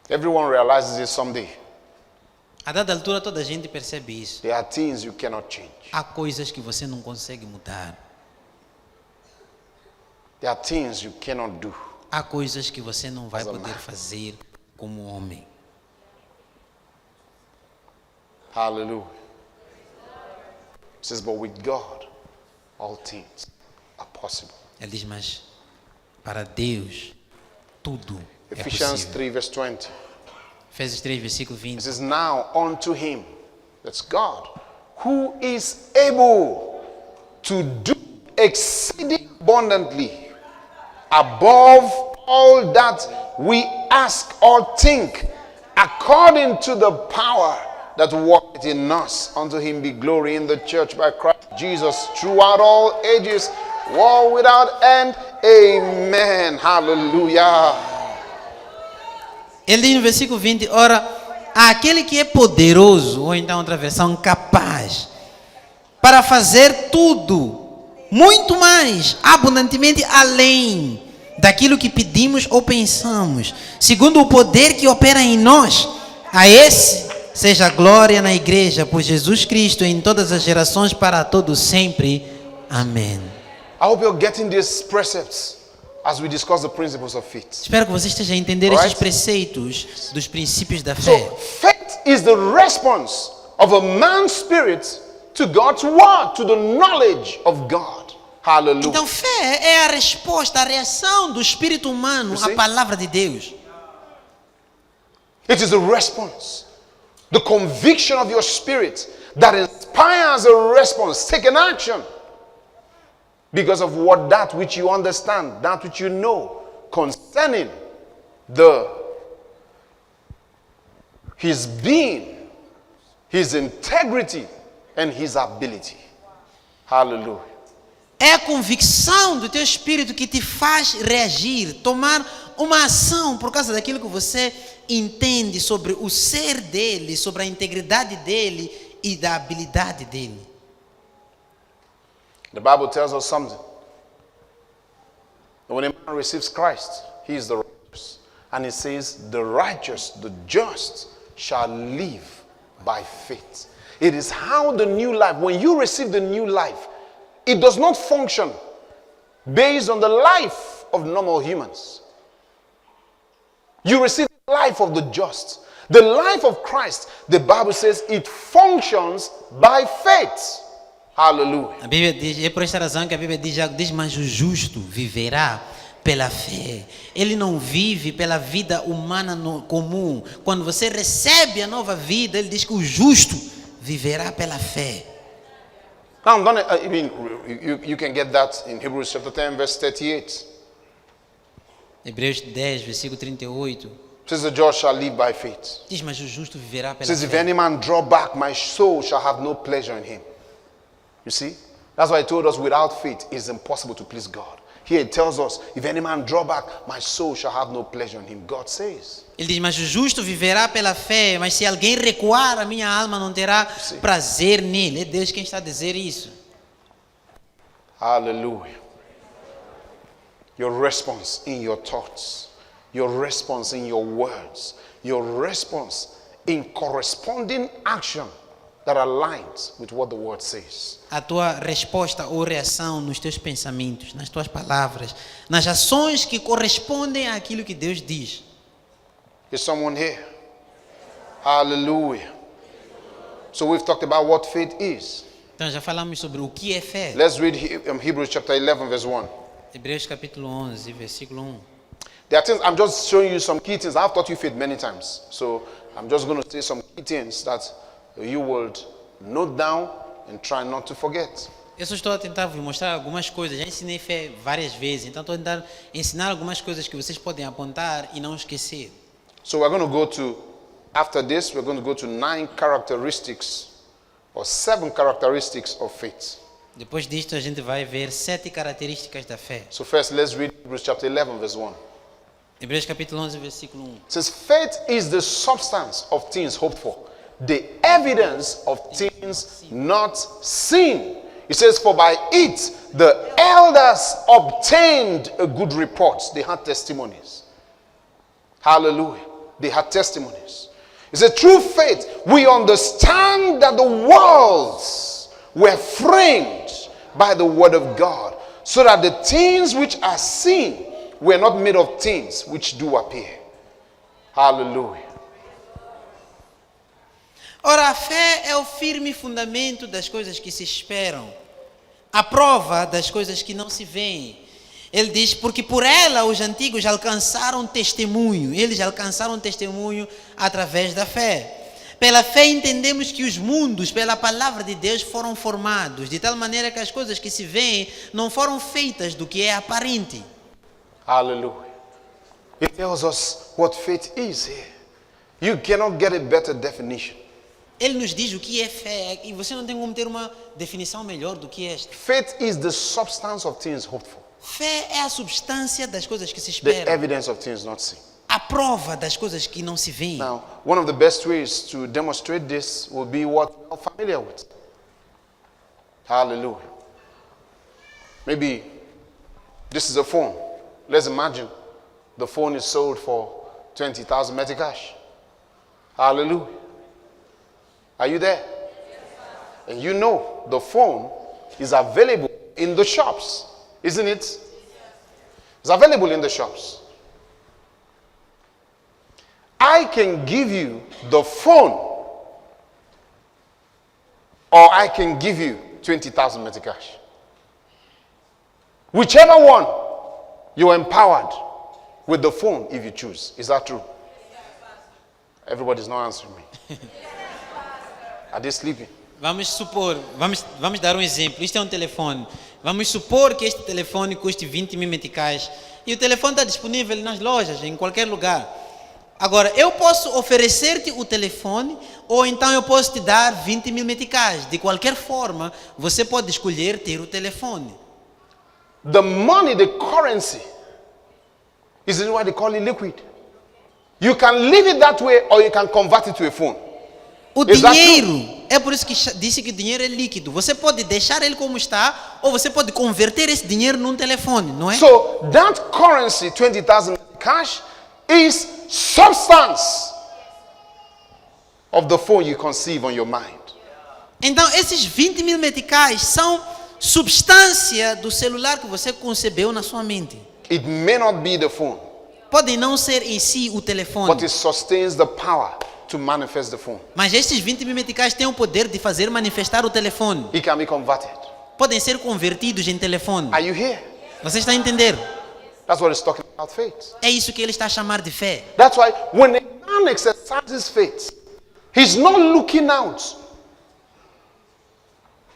Everyone realizes it someday. A dada altura toda a gente percebe isso. There are things you cannot change. Há coisas que você não consegue mudar. There are things you cannot do. Há coisas que você não vai As a poder man. fazer como homem. Hallelujah. It says, but with God, all things are possible. Ele diz, mas para Deus tudo é Ephesians possível. 3 verse 20. Efésios 3, versículo It 20. says, now unto him, that's God, who is able to do exceeding abundantly above all that we ask or think, according to the power that worketh in us. Unto him be glory in the church by Christ Jesus throughout all ages, world without end. Amen. Hallelujah. Ele diz no versículo 20, ora, aquele que é poderoso, ou então outra versão, capaz, para fazer tudo, muito mais, abundantemente além daquilo que pedimos ou pensamos, segundo o poder que opera em nós, a esse seja a glória na igreja, por Jesus Cristo, em todas as gerações, para todos sempre. Amém. I hope you're getting these precepts as we discuss the principles of faith. Espero que você esteja a entender Alright. esses preceitos dos princípios da So, fé. faith is the response of a man's spirit to God's word, to the knowledge of God. Hallelujah. Então, fé é a resposta, a reação do espírito humano You see? à palavra de Deus. It is the response, the conviction of your spirit that inspires a response. Take an action because of that which you understand, that which you know concerning his being, his integrity, and his ability. Hallelujah. É a convicção do teu espírito que te faz reagir, tomar uma ação por causa daquilo que você entende sobre o ser dele, sobre a integridade dele e da habilidade dele. The Bible tells us something. When a man receives Christ, he is the righteous. And it says, the righteous, the just, shall live by faith. It is how the new life, when you receive the new life, it does not function based on the life of normal humans. You receive the life of the just. The life of Christ, the Bible says, it functions by faith. Hallelujah. A Bíblia diz, é por esta razão que a Bíblia diz, mas o justo viverá pela fé. Ele não vive pela vida humana comum. Quando você recebe a nova vida, ele diz que o justo viverá pela fé. Now, I mean, you can get that in Hebrews chapter 10, verse 38. Hebreus 10, versículo 38. It says, the just shall live by faith. Diz, mas o justo viverá It pela says, if fé. any man draw back, my soul shall have no pleasure in him. You see? That's why he told us without faith it is impossible to please God. Here it tells us, if any man draw back, my soul shall have no pleasure in him. God says. Ele diz, mas o justo viverá pela fé, mas se alguém recuar, a minha alma não terá prazer nele. É Deus quem está a dizer isso. Hallelujah. Your response in your thoughts, your response in your words, your response in corresponding action that aligns with what the word says. A tua resposta ou reação nos teus pensamentos, nas tuas palavras, nas ações que correspondem àquilo que Deus diz. Is someone here? Hallelujah. So we've talked about what faith is. Então já falamos sobre o que é fé. Let's read Hebrews chapter 11 verse 1. Hebreus capítulo 11, versículo 1. There are things, I'm just showing you some key things. I've taught you faith many times. So I'm just going to say some key things that you will note down and try not to forget. Eu só estou a tentar vos mostrar algumas coisas. Já ensinei fé várias vezes, então estou a tentar ensinar algumas coisas que vocês podem apontar e não esquecer. So we're going to go to, after this, we're going to go to 9 characteristics or 7 characteristics of faith. Depois disto a gente vai ver 7 características da fé. So first, let's read Hebrews chapter 11 verse 1. Hebreus capítulo 11, versículo 1. It says, faith is the substance of things hoped for, the evidence of things not seen. It says, for by it the elders obtained a good report. They had testimonies. Hallelujah. They had testimonies. It says, through faith we understand that the worlds were framed by the word of God, so that the things which are seen were not made of things which do appear. Hallelujah. Ora, a fé é o firme fundamento das coisas que se esperam, a prova das coisas que não se veem. Ele diz, porque por ela os antigos alcançaram testemunho. Eles alcançaram testemunho através da fé. Pela fé entendemos que os mundos, pela palavra de Deus, foram formados, de tal maneira que as coisas que se veem não foram feitas do que é aparente. Hallelujah. It tells us what faith is here. You cannot get a better definition. Ele nos diz o que é fé, e você não tem como ter uma definição melhor do que esta. Faith is the substance of things hoped for, Fé é a substância das coisas que se the esperam, evidence of things not seen. a prova das coisas que não se veem. Now, one of the best ways to demonstrate this will be what we're familiar with. Hallelujah. Maybe this is a phone. Let's imagine the phone is sold for 20,000 Metcash. Hallelujah. Are you there? And you know the phone is available in the shops, isn't it? It's available in the shops. I can give you the phone, or I can give you 20,000 Metcash. Whichever one, you're empowered with the phone if you choose. Is that true? Everybody's not answering me. Are they sleeping? Vamos supor, vamos dar um exemplo. Isto é um telefone. Vamos supor que este telefone custe 20 mil meticais e o telefone está disponível nas lojas, em qualquer lugar. Agora, eu posso oferecer-te o telefone ou então eu posso te dar 20 mil meticais. De qualquer forma, você pode escolher ter o telefone. The money, the currency, is why they call it liquid. You can leave it that way or you can convert it to a phone. O dinheiro, é por isso que disse que o dinheiro é líquido. Você pode deixar ele como está ou você pode converter esse dinheiro num telefone, não é? So that currency, 20,000 cash, is substance of the phone you conceive on your mind. Então, esses 20 mil meticais são substância do celular que você concebeu na sua mente. It may not be the phone, Podem não ser em si o telefone, but it sustains the power to manifest the phone. mas estes 20 mil meticais têm o poder de fazer manifestar o telefone. It can be converted. Podem ser convertidos em telefone. Are you here? Você está a entender? That's what it's talking about, faith. É isso que ele está a chamar de fé. That's why when a man exercises faith, he's not looking out.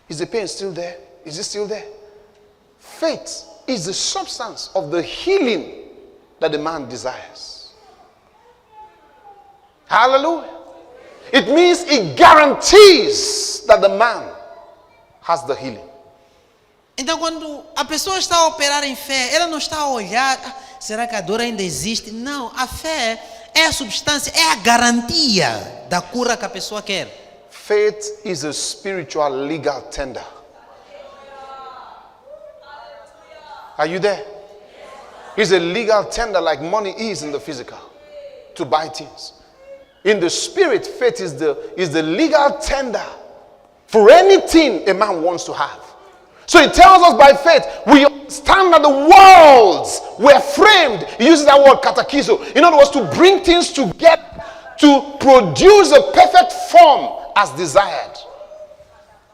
Is the pain still there? Is it still there? Faith is the substance of the healing that the man desires. Hallelujah. It means it guarantees that the man has the healing. Então, quando a pessoa está a operar em fé, ela não está a olhar, será que a dor ainda existe? Não, a fé é a substância, é a garantia da cura que a pessoa quer. Faith is a spiritual legal tender. Are you there? It's a legal tender like money is in the physical to buy things. In the spirit, faith is the legal tender for anything a man wants to have. So it tells us by faith, we understand that the worlds were framed. He uses that word katakizo. In other words, to bring things together, to produce a perfect form as desired.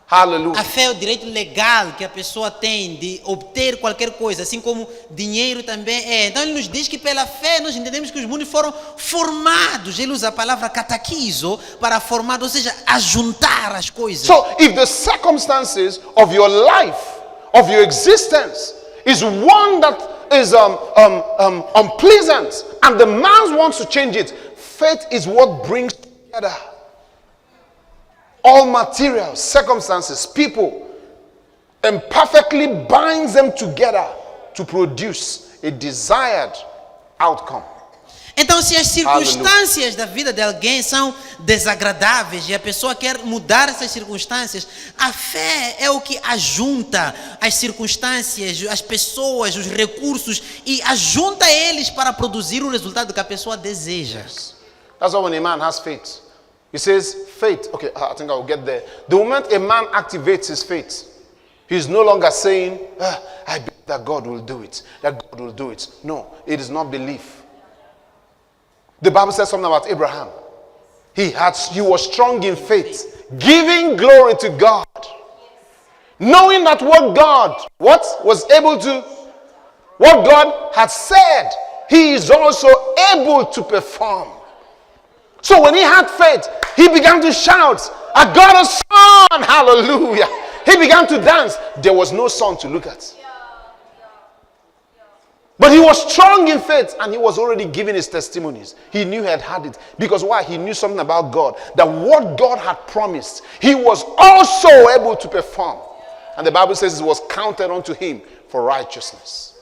Hallelujah. A fé é o direito legal que a pessoa tem de obter qualquer coisa, assim como dinheiro também é. Então ele nos diz que pela fé nós entendemos que os mundos foram formados. Ele usa a palavra katakizo para formar, ou seja, ajuntar as coisas. So if the circumstances of your life, of your existence, is one that is unpleasant, and the man wants to change it, faith is what brings together all materials, circumstances, people, and perfectly binds them together to produce a desired outcome. Então, se as circunstâncias da vida de alguém são desagradáveis e a pessoa quer mudar essas circunstâncias, a fé é o que ajunta as circunstâncias, as pessoas, os recursos e ajunta eles para produzir o resultado que a pessoa deseja. That's why when a man has faith, he says, faith, okay, I think I'll get there. The moment a man activates his faith, he's no longer saying, I believe that God will do it, that God will do it. No, it is not belief. The Bible says something about Abraham. He was strong in faith, giving glory to God, knowing that what God had said, he is also able to perform. So when he had faith, he began to shout, I got a son, hallelujah. He began to dance. There was no son to look at. But he was strong in faith and he was already giving his testimonies. He knew he had had it. Because why? He knew something about God. That what God had promised, he was also able to perform. And the Bible says it was counted unto him for righteousness.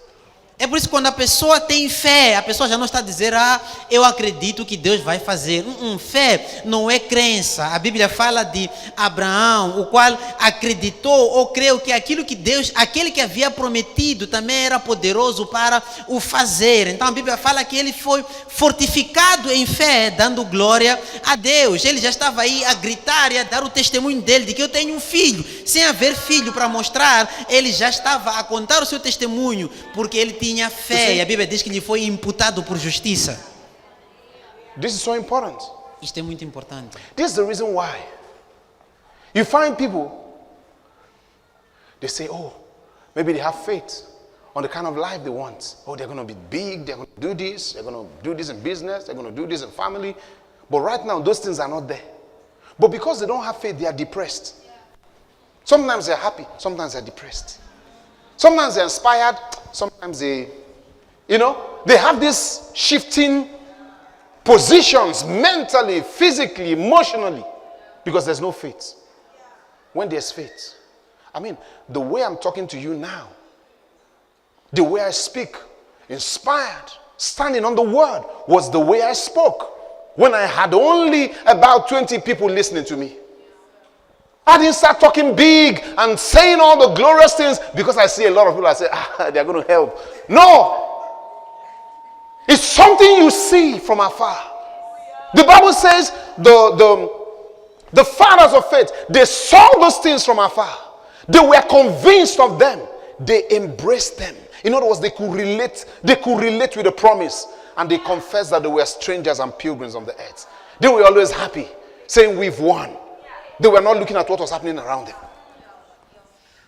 É por isso que quando a pessoa tem fé, a pessoa já não está a dizer, eu acredito que Deus vai fazer. Fé não é crença. A Bíblia fala de Abraão, o qual acreditou ou creu que aquilo que Deus, aquele que havia prometido também era poderoso para o fazer. Então a Bíblia fala que ele foi fortificado em fé, dando glória a Deus. Ele já estava aí a gritar e a dar o testemunho dele, de que eu tenho um filho. Sem haver filho para mostrar, ele já estava a contar o seu testemunho, porque ele tinha fé, e a Bíblia diz que lhe foi imputado por justiça. This is so important. Isto é muito importante. This is the reason why you find people, they say, maybe they have faith on the kind of life they want. Oh, they're going to be big, they're going to do this, they're going to do this in business, they're going to do this in family. But right now, those things are not there. But because they don't have faith, they are depressed. Sometimes they're happy, sometimes they're depressed. Sometimes they're inspired, sometimes they have this shifting positions mentally, physically, emotionally, because there's no faith. When there's faith, the way I'm talking to you now, the way I speak, inspired, standing on the word, was the way I spoke when I had only about 20 people listening to me. I didn't start talking big and saying all the glorious things because I see a lot of people, I say, they're going to help. No. It's something you see from afar. The Bible says the fathers of faith, they saw those things from afar. They were convinced of them. They embraced them. In other words, they could relate with the promise, and they confessed that they were strangers and pilgrims on the earth. They were always happy, saying, we've won. They were not looking at what was happening around them.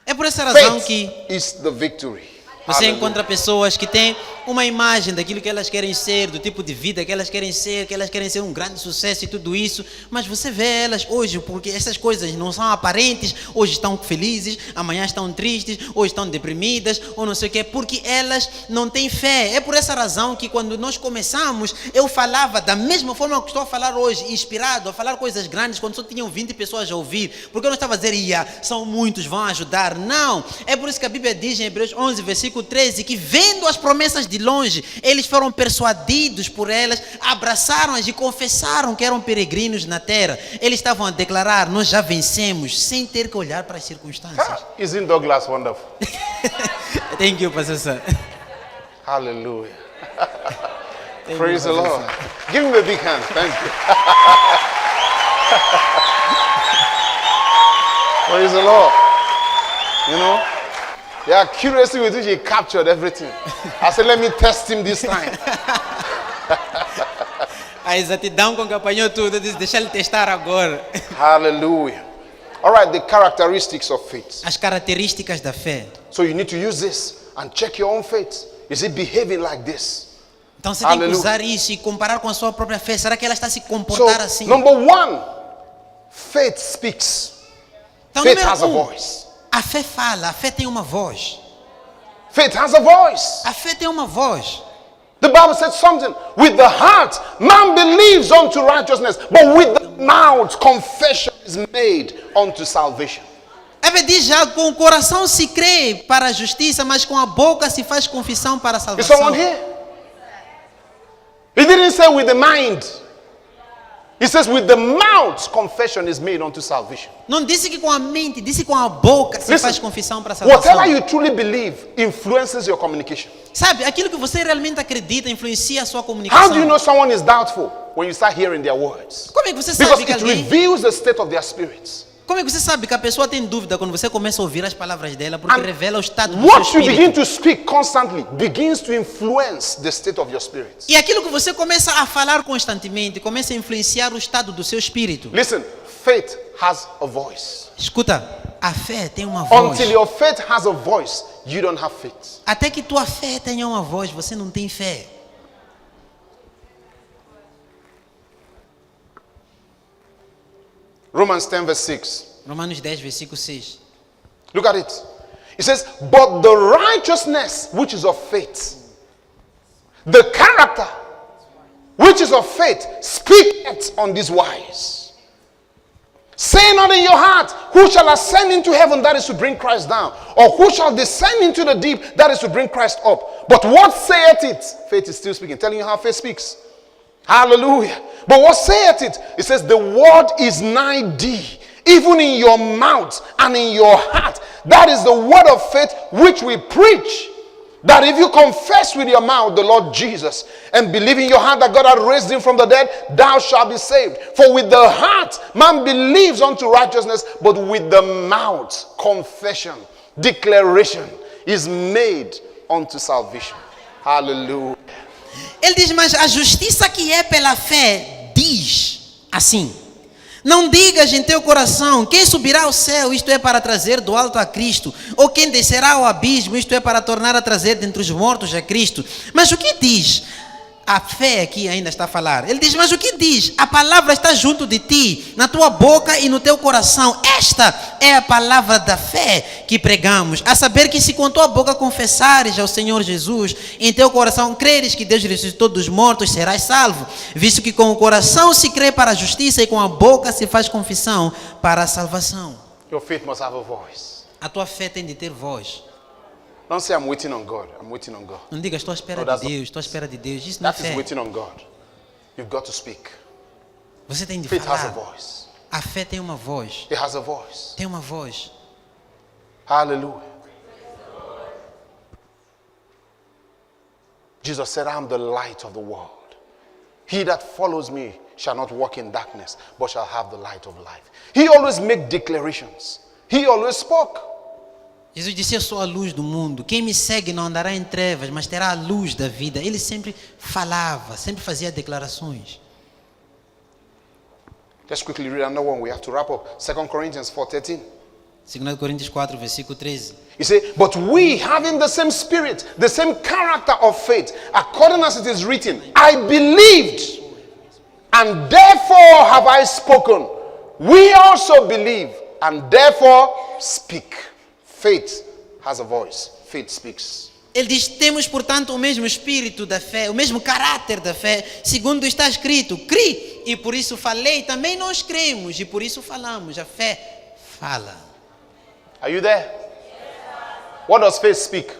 É por essa razão que Faith is the victory. você encontra pessoas que têm uma imagem daquilo que elas querem ser, do tipo de vida que elas querem ser um grande sucesso e tudo isso, mas você vê elas hoje, porque essas coisas não são aparentes, hoje estão felizes, amanhã estão tristes, hoje estão deprimidas, ou não sei o quê, porque elas não têm fé. É por essa razão que quando nós começamos, eu falava da mesma forma que estou a falar hoje, inspirado a falar coisas grandes, quando só tinham 20 pessoas a ouvir, porque eu não estava a dizer, são muitos, vão ajudar. Não, é por isso que a Bíblia diz em Hebreus 11, versículo 13, que vendo as promessas de longe, eles foram persuadidos por elas, abraçaram-as e confessaram que eram peregrinos na terra. Eles estavam a declarar, nós já vencemos, sem ter que olhar para as circunstâncias. Isn't Douglas wonderful? Thank you, Pastor Sam. Hallelujah. Praise the Lord. Give him a big hand. Thank you. Praise the Lord. The accuracy with which he captured everything. I said, let me test him this time. A exatidão com que apanhou tudo, eu disse, deixa ele testar agora. Hallelujah. All right, the characteristics of faith. As características da fé. So you need to use this and check your own faith. Is it behaving like this? Então você tem que usar isso e comparar com a sua própria fé. Será que ela está a se comportar assim? Number one, faith speaks. Então, Faith has a voice. A fé fala, a fé tem uma voz. Faith has a voice. A fé tem uma voz. The Bible said something. With the heart, man believes unto righteousness, but with the mouth, confession is made unto salvation. A Bíblia diz já, com o coração se crê para a justiça, mas com a boca se faz confissão para a salvação. Is someone here? He didn't say with the mind. He says with the mouth, confession is made unto salvation. Não disse que com a mente, disse com a boca se faz confissão para a salvação. Whatever you truly believe influences your communication. Sabe, aquilo que você realmente acredita influencia a sua comunicação. How do you know someone is doubtful? When you start hearing their words. Como é que você sabe Because que it alguém... reveals the state of their spirits. Como é que você sabe que a pessoa tem dúvida quando você começa a ouvir as palavras dela, porque And revela o estado do seu what you begin espírito. to speak constantly begins to influence the state of your spirit. E aquilo que você começa a falar constantemente começa a influenciar o estado do seu espírito. Listen, faith has a voice. Escuta, a fé tem uma voz. Until your faith has a voice, you don't have faith. Até que tua fé tenha uma voz, você não tem fé. Romans 10 verse 6. Romanos 10, versículo 6. Look at it. It says, but the righteousness which is of faith, the character which is of faith, speaketh on this wise. Say not in your heart, who shall ascend into heaven, that is to bring Christ down, or who shall descend into the deep, that is to bring Christ up. But what saith it? Faith is still speaking, telling you how faith speaks. Hallelujah. But what saith it? It says the word is nigh thee, even in your mouth and in your heart. That is the word of faith which we preach. That if you confess with your mouth the Lord Jesus and believe in your heart that God had raised him from the dead, thou shalt be saved. For with the heart man believes unto righteousness, but with the mouth confession, declaration is made unto salvation. Hallelujah. Ele diz, mas a justiça que é pela fé diz assim: Não digas em teu coração: quem subirá ao céu, isto é, para trazer do alto a Cristo, ou quem descerá ao abismo, isto é, para tornar a trazer dentre os mortos a Cristo. Mas o que diz? A fé aqui ainda está a falar. Ele diz: mas o que diz? A palavra está junto de ti, na tua boca e no teu coração. Esta é a palavra da fé que pregamos. A saber que se com tua boca confessares ao Senhor Jesus, em teu coração creres que Deus ressuscitou dos mortos, serás salvo. Visto que com o coração se crê para a justiça e com a boca se faz confissão para a salvação. Your faith must have a voice. A tua fé tem de ter voz. Don't say, I'm waiting on God. I'm waiting on God. Não diga: estou à espera No, that's de Deus, estou à espera de Deus. Isso não é That is fé. waiting on God. You've got to speak. Você tem de Faith has a falar. voice. A fé tem uma voz. It has a voice. Tem uma voz. Hallelujah. Jesus said, I am the light of the world. He that follows me shall not walk in darkness, but shall have the light of life. He always made declarations. He always spoke. Jesus disse: eu sou a luz do mundo. Quem me segue não andará em trevas, mas terá a luz da vida. Ele sempre falava, sempre fazia declarações. Let's quickly read another one. We have to wrap up. 2 Corinthians 4:13. 2 Coríntios 4, versículo 13. He said, but we having the same spirit, the same character of faith, according as it is written, I believed, and therefore have I spoken. We also believe, and therefore speak. Faith has a voice. Faith speaks. Ele diz: temos, portanto, o mesmo espírito da fé, o mesmo caráter da fé, segundo está escrito: cri, e por isso falei. Também nós cremos, e por isso falamos. A fé fala. Are you there? What does faith speak?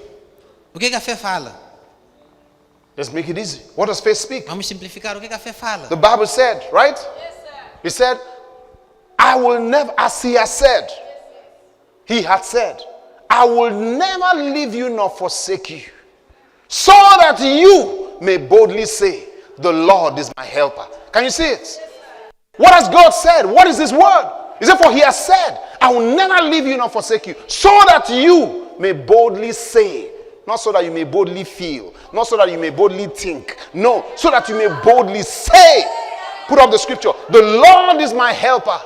O que a fé fala? Let's make it easy. What does faith speak? Vamos simplificar. O que a fé fala? The Bible said, right? He said, I will never, as he has said, he had said, I will never leave you nor forsake you, so that you may boldly say, the Lord is my helper. Can you see it? What has God said? What is his word? He said, for he has said, I will never leave you nor forsake you, so that you may boldly say. Not so that you may boldly feel, not so that you may boldly think. No, so that you may boldly say. Put up the scripture. The Lord is my helper,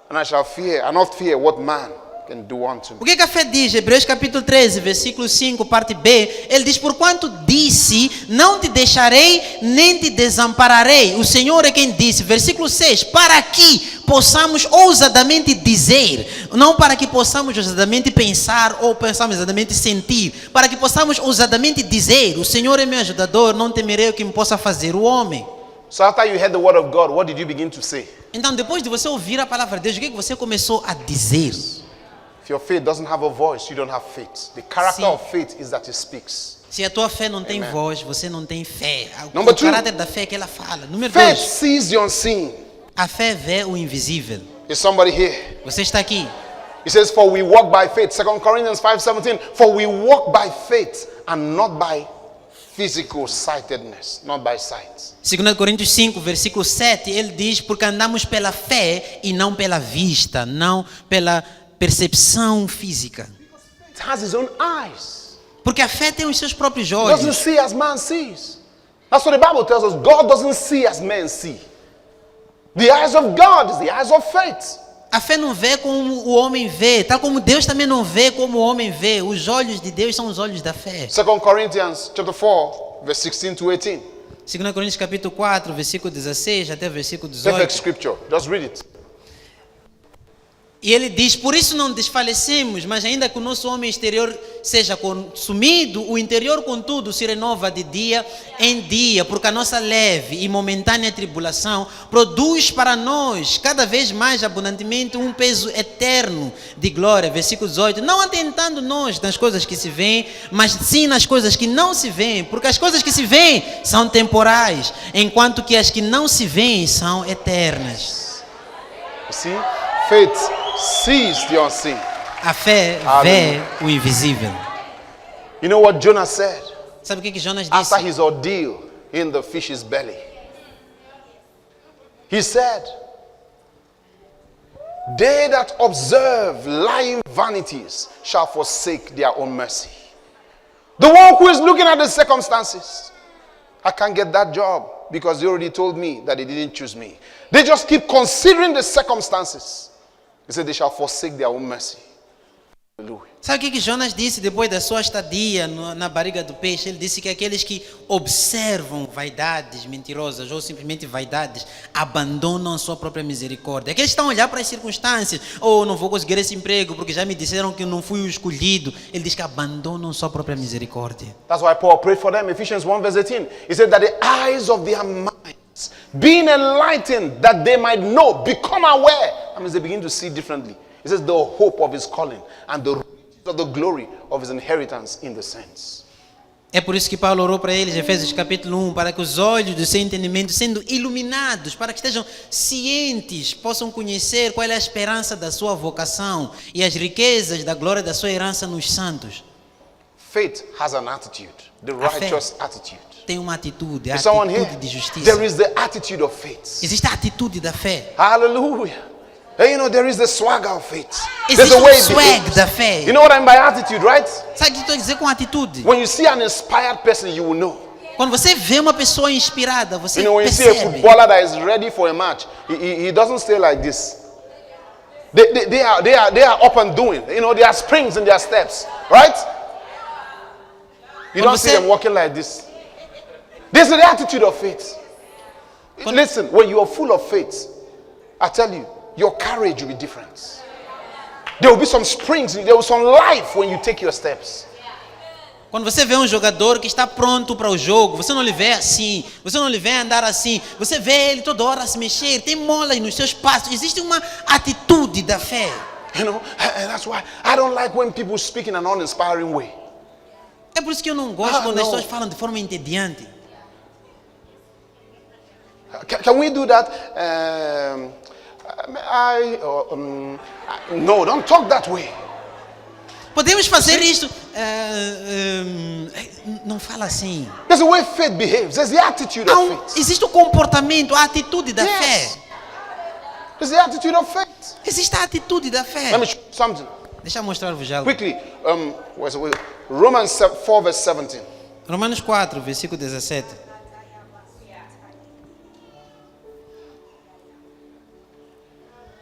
and I shall not fear what man can do unto me. O que a fé diz? Hebreus capítulo 13, versículo 5, parte B. Ele diz: porquanto disse, não te deixarei, nem te desampararei. O Senhor é quem disse. Versículo 6, para que possamos ousadamente dizer, não para que possamos ousadamente pensar ou pensamos ousadamente sentir, para que possamos ousadamente dizer: o Senhor é meu ajudador, não temerei o que me possa fazer o homem. So after you heard the word of God, what did you begin to say? Então, depois de você ouvir a palavra de Deus, o que você começou a dizer? If your faith doesn't have a voice, you don't have faith. The character Sim. of faith is that it speaks. Se a tua fé não tem Amen. voz, você não tem fé. Number O two. caráter da fé é que ela fala. Número Faith 2, sees the unseen. a fé vê o invisível. Is somebody here? Você está aqui. He says, for we walk by faith. 2 Corinthians 5:17. For we walk by faith and not by physical sightedness, not by sight. 2 Coríntios 5, versículo 7, ele diz: porque andamos pela fé e não pela vista, não pela percepção física. It has its own eyes. Porque a fé tem os seus próprios It doesn't olhos. see as man sees. That's what the Bible tells us. God doesn't see as men see. The eyes of God is the eyes of faith. A fé não vê como o homem vê, tal como Deus também não vê como o homem vê. Os olhos de Deus são os olhos da fé. 2 Corinthians chapter 4, verse 16 to 18. 2 Coríntios capítulo 4, versículo 16 até o versículo Perfect 18. scripture. Just read it. E ele diz: por isso não desfalecemos, mas ainda que o nosso homem exterior seja consumido, o interior, contudo, se renova de dia em dia, porque a nossa leve e momentânea tribulação produz para nós, cada vez mais abundantemente, um peso eterno de glória. Versículo 18. Não atentando nós nas coisas que se veem, mas sim nas coisas que não se veem, porque as coisas que se veem são temporais, enquanto que as que não se veem são eternas. You see? Faith sees the unseen. A fé vê o invisível. You know what Jonah said? Sabe o que Jonas After disse? his ordeal in the fish's belly. He said, they that observe lying vanities shall forsake their own mercy. The one who is looking at the circumstances. I can't get that job. because they already told me that they didn't choose me. They just keep considering the circumstances. He said they shall forsake their own mercy. Hallelujah. Sabe o que Jonas disse depois da sua estadia na barriga do peixe? Ele disse que aqueles que observam vaidades mentirosas ou simplesmente vaidades abandonam a sua própria misericórdia. Aqueles que estão a olhar para as circunstâncias, não vou conseguir esse emprego porque já me disseram que eu não fui o escolhido. Ele diz que abandonam sua própria misericórdia. That's why Paul prayed for them, Ephesians 1 verse 18. He said that the eyes of their minds being enlightened, that they might know, become aware. That means they begin to see differently. He says the hope of his calling and the riches of the glory of his inheritance in the saints. É por isso que Paulo orou para eles, Efésios capítulo 1, para que os olhos do seu entendimento sendo iluminados, para que estejam cientes, possam conhecer qual é a esperança da sua vocação e as riquezas da glória da sua herança nos santos. Faith has an attitude, the A fé righteous attitude. tem uma atitude, a Is someone here? atitude de justiça. There is the attitude of faith. Existe a atitude da fé. Hallelujah. And you know, there is the swagger of faith. Existe There's a way it swag behaves. da fé. You know what I mean by attitude, right? Sabe o que estou a dizer com atitude? When you see an inspired person, you will know. Quando você vê uma pessoa inspirada, você You know, when you see a percebe. footballer that is ready for a match, he doesn't stay like this. They are up and doing. You know, there are springs in their steps, right? You don't see them walking like this. This is the attitude of faith. Listen, when you are full of faith, I tell you, your courage will be different. There will be some springs, there will be some life when you take your steps. Quando você vê um jogador que está pronto para o jogo, você não lhe vê assim, você não lhe vê andar assim, você vê ele toda hora se mexer, tem molas nos seus passos, existe uma atitude da fé. You know, and that's why I don't like when people speak in an uninspiring way. É por isso que eu não gosto quando as não. pessoas falam de forma entediante. Can we do that? No, don't talk that way. Podemos fazer isto. Não fala assim. There's the way faith behaves. There's the attitude of faith. Existe o comportamento, a atitude da Yes. fé. There's the attitude of faith. Existe a atitude da fé. Let me show you something Deixa eu mostrar-vos algo. quickly. Romans 4 verse 17. Romanos 4, versículo 17.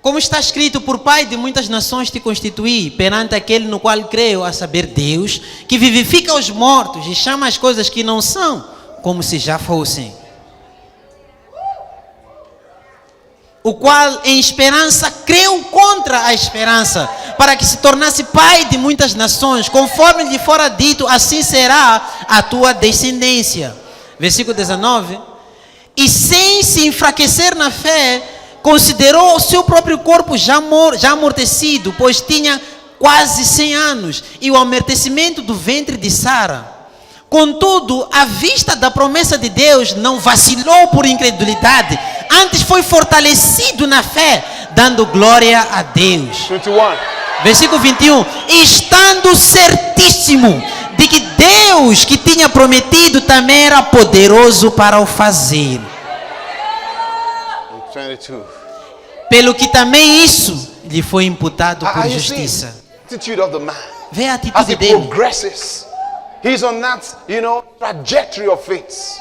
Como está escrito, por Pai de muitas nações te constituí, perante aquele no qual creio, a saber Deus, que vivifica os mortos e chama as coisas que não são, como se já fossem. O qual em esperança creu contra a esperança, para que se tornasse pai de muitas nações, conforme lhe fora dito, assim será a tua descendência. Versículo 19. E sem se enfraquecer na fé, considerou o seu próprio corpo já amortecido, pois tinha quase 100 anos, e o amortecimento do ventre de Sara. Contudo, à vista da promessa de Deus, não vacilou por incredulidade, antes foi fortalecido na fé, dando glória a Deus. 21. Versículo 21. Estando certíssimo de que Deus que tinha prometido também era poderoso para o fazer. 22. Pelo que também isso lhe foi imputado por You see justiça. the attitude of the man. Vê a As atitude he dele. progresses, he's on that, trajectory of faith.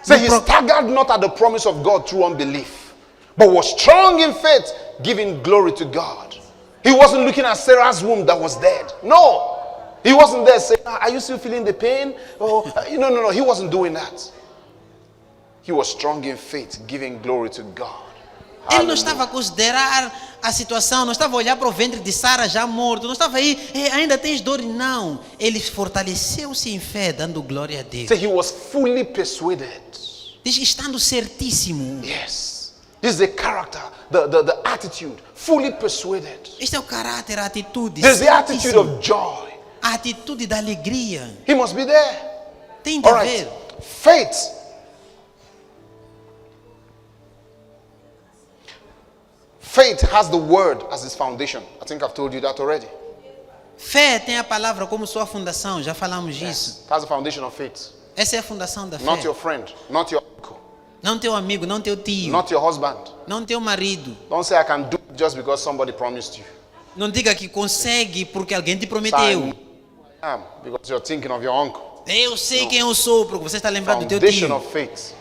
So he staggered not at the promise of God through unbelief, but was strong in faith, giving glory to God. He wasn't looking at Sarah's womb that was dead. No. He wasn't there saying, are you still feeling the pain? No. He wasn't doing that. He was strong in faith, giving glory to God. Ele não Hallelujah. estava a considerar a situação, não estava a olhar para o ventre de Sara já morto, não estava aí, ainda tens dor, não. Ele fortaleceu-se em fé, dando glória a Deus. So he was fully persuaded. Diz, estando certíssimo. Yes. This is the character, the attitude, fully persuaded. Este é o caráter, a atitude. There's the attitude certíssimo. of joy. A atitude da alegria. He must be there. Tem de All haver. right. Faith. Faith has the word as its foundation. I think I've told you that already. Fé tem a palavra como sua fundação, já falamos disso. That's the foundation of faith. Essa é a fundação da fé. Not your friend, not your uncle, Não teu amigo, não teu tio, not your husband. não teu marido. Don't say I can do it just because somebody promised you. Não diga que consegue porque alguém te prometeu. Because you're thinking of your uncle. Eu sei quem eu sou porque você está lembrado do teu Foundation tio. of faith.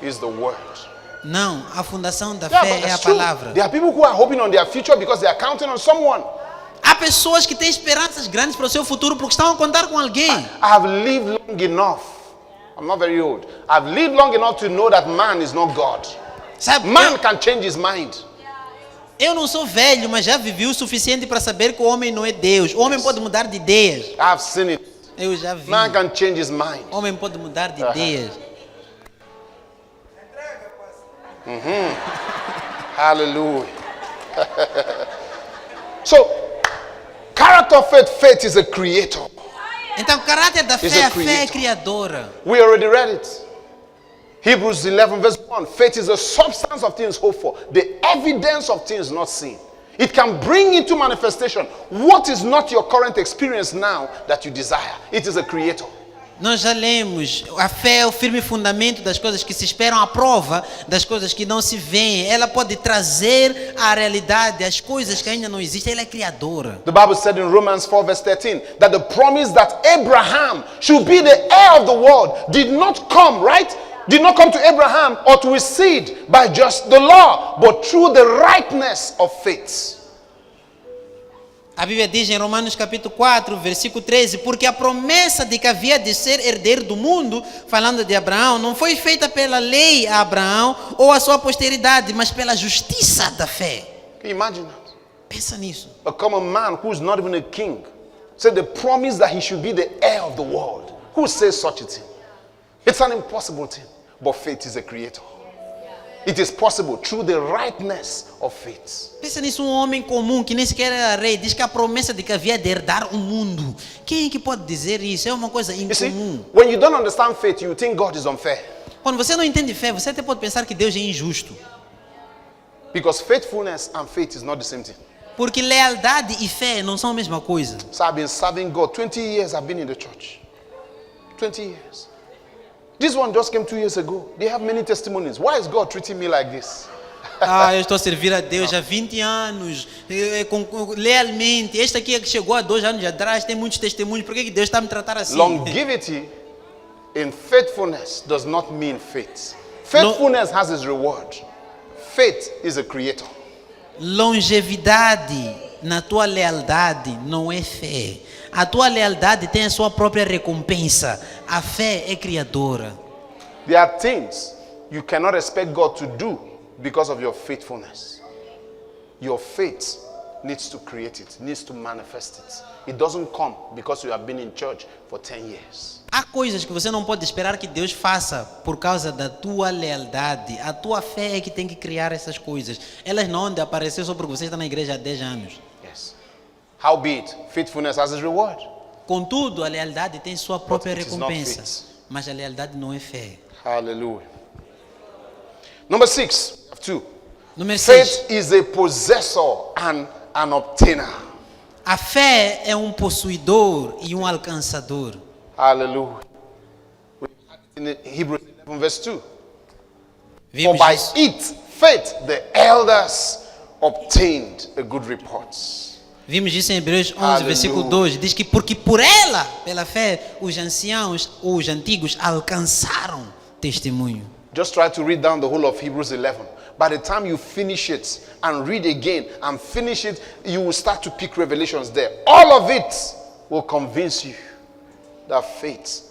is the word. Não, a fundação da Yeah, fé but é a that's true. palavra. There are people who are hoping on their future because they are counting on someone. Há pessoas que têm esperanças grandes para o seu futuro porque estão a contar com alguém. I have lived long enough. I'm not very old. I've lived long enough to know that man is not God. Sabe, Man can change his mind. eu não sou velho, mas já vivi o suficiente para saber que o homem não é Deus. O homem pode mudar de ideias. I've seen it. Eu já vi. Man can change his mind. O homem pode mudar de ideias. Hallelujah. So, character of faith, faith is a creator. Então, o caráter da Is fé, a a fé é creator. criadora. We already read it. Hebrews 11 verse 1. Faith is the substance of things hoped for, the evidence of things not seen. It can bring into manifestation what is not your current experience now that you desire. It is a creator. Nós já lemos, a fé é o firme fundamento das coisas que se esperam, a prova das coisas que não se veem. Ela pode trazer à realidade as coisas que ainda não existem. Ela é criadora. The Bible said in Romans 4 verse 13 that the promise that Abraham should be the heir of the world did not come, right? Did not come to Abraham or to his seed by just the law, but through the rightness of faith. A Bíblia diz em Romanos capítulo 4, versículo 13, porque a promessa de que havia de ser herdeiro do mundo, falando de Abraão, não foi feita pela lei a Abraão ou a sua posteridade, mas pela justiça da fé. Can you imagine that? Pensa nisso. A common man who is not even a king said the promise that he should be the heir of the world. Who says such a thing? It's an impossible thing, but faith is a creator. It is possible through the rightness of faith. Pensa nisso, um homem comum que nem sequer era rei, diz que a promessa de que havia de herdar o mundo. Quem é que pode dizer isso? É uma coisa You see, incomum. when you don't understand faith, you think God is unfair. Quando você não entende fé, você até pode pensar que Deus é injusto. Because faithfulness and faith is not the same thing. Porque lealdade e fé não são a mesma coisa. So I've been serving God. 20 years I've been in the church. 20 years. This one just came 2 years ago. They have many testimonies. Why is God treating me like this? Eu estou a servir a Deus há 20 anos, lealmente. Este aqui é que chegou há 2 anos atrás, tem muitos testemunhos. Por que Deus está a me tratar assim? Longevity in faithfulness does not mean faith. Faithfulness has its reward. Faith is a creator. Longevidade na tua lealdade não é fé. A tua lealdade tem a sua própria recompensa. A fé é criadora. There are things you cannot expect God to do because of your faithfulness. Your faith needs to create it, needs to manifest it. It doesn't come because you have been in church for 10 years. Há coisas que você não pode esperar que Deus faça por causa da tua lealdade. A tua fé é que tem que criar essas coisas. Elas não vão aparecer só porque você está na igreja há 10 anos. Yes. Howbeit, faithfulness has its reward. Contudo, a lealdade tem sua própria it is not recompensa. faith. Mas a lealdade não é fé. Hallelujah. Number 6, 2. Número 6. Faith is a possessor and an obtainer. A fé é um possuidor e um alcançador. Hallelujah. We have it in Hebrews 11 verse 2. For Vimos by isso. it, faith, the elders obtained a good report. Vimos isso em Hebreus 11, Aleluia. versículo 2. Diz que porque por ela, pela fé, os anciãos, os antigos, alcançaram testemunho. Just try to read down the whole of Hebrews 11. By the time you finish it and read again and finish it, you will start to pick revelations there. All of it will convince you that faith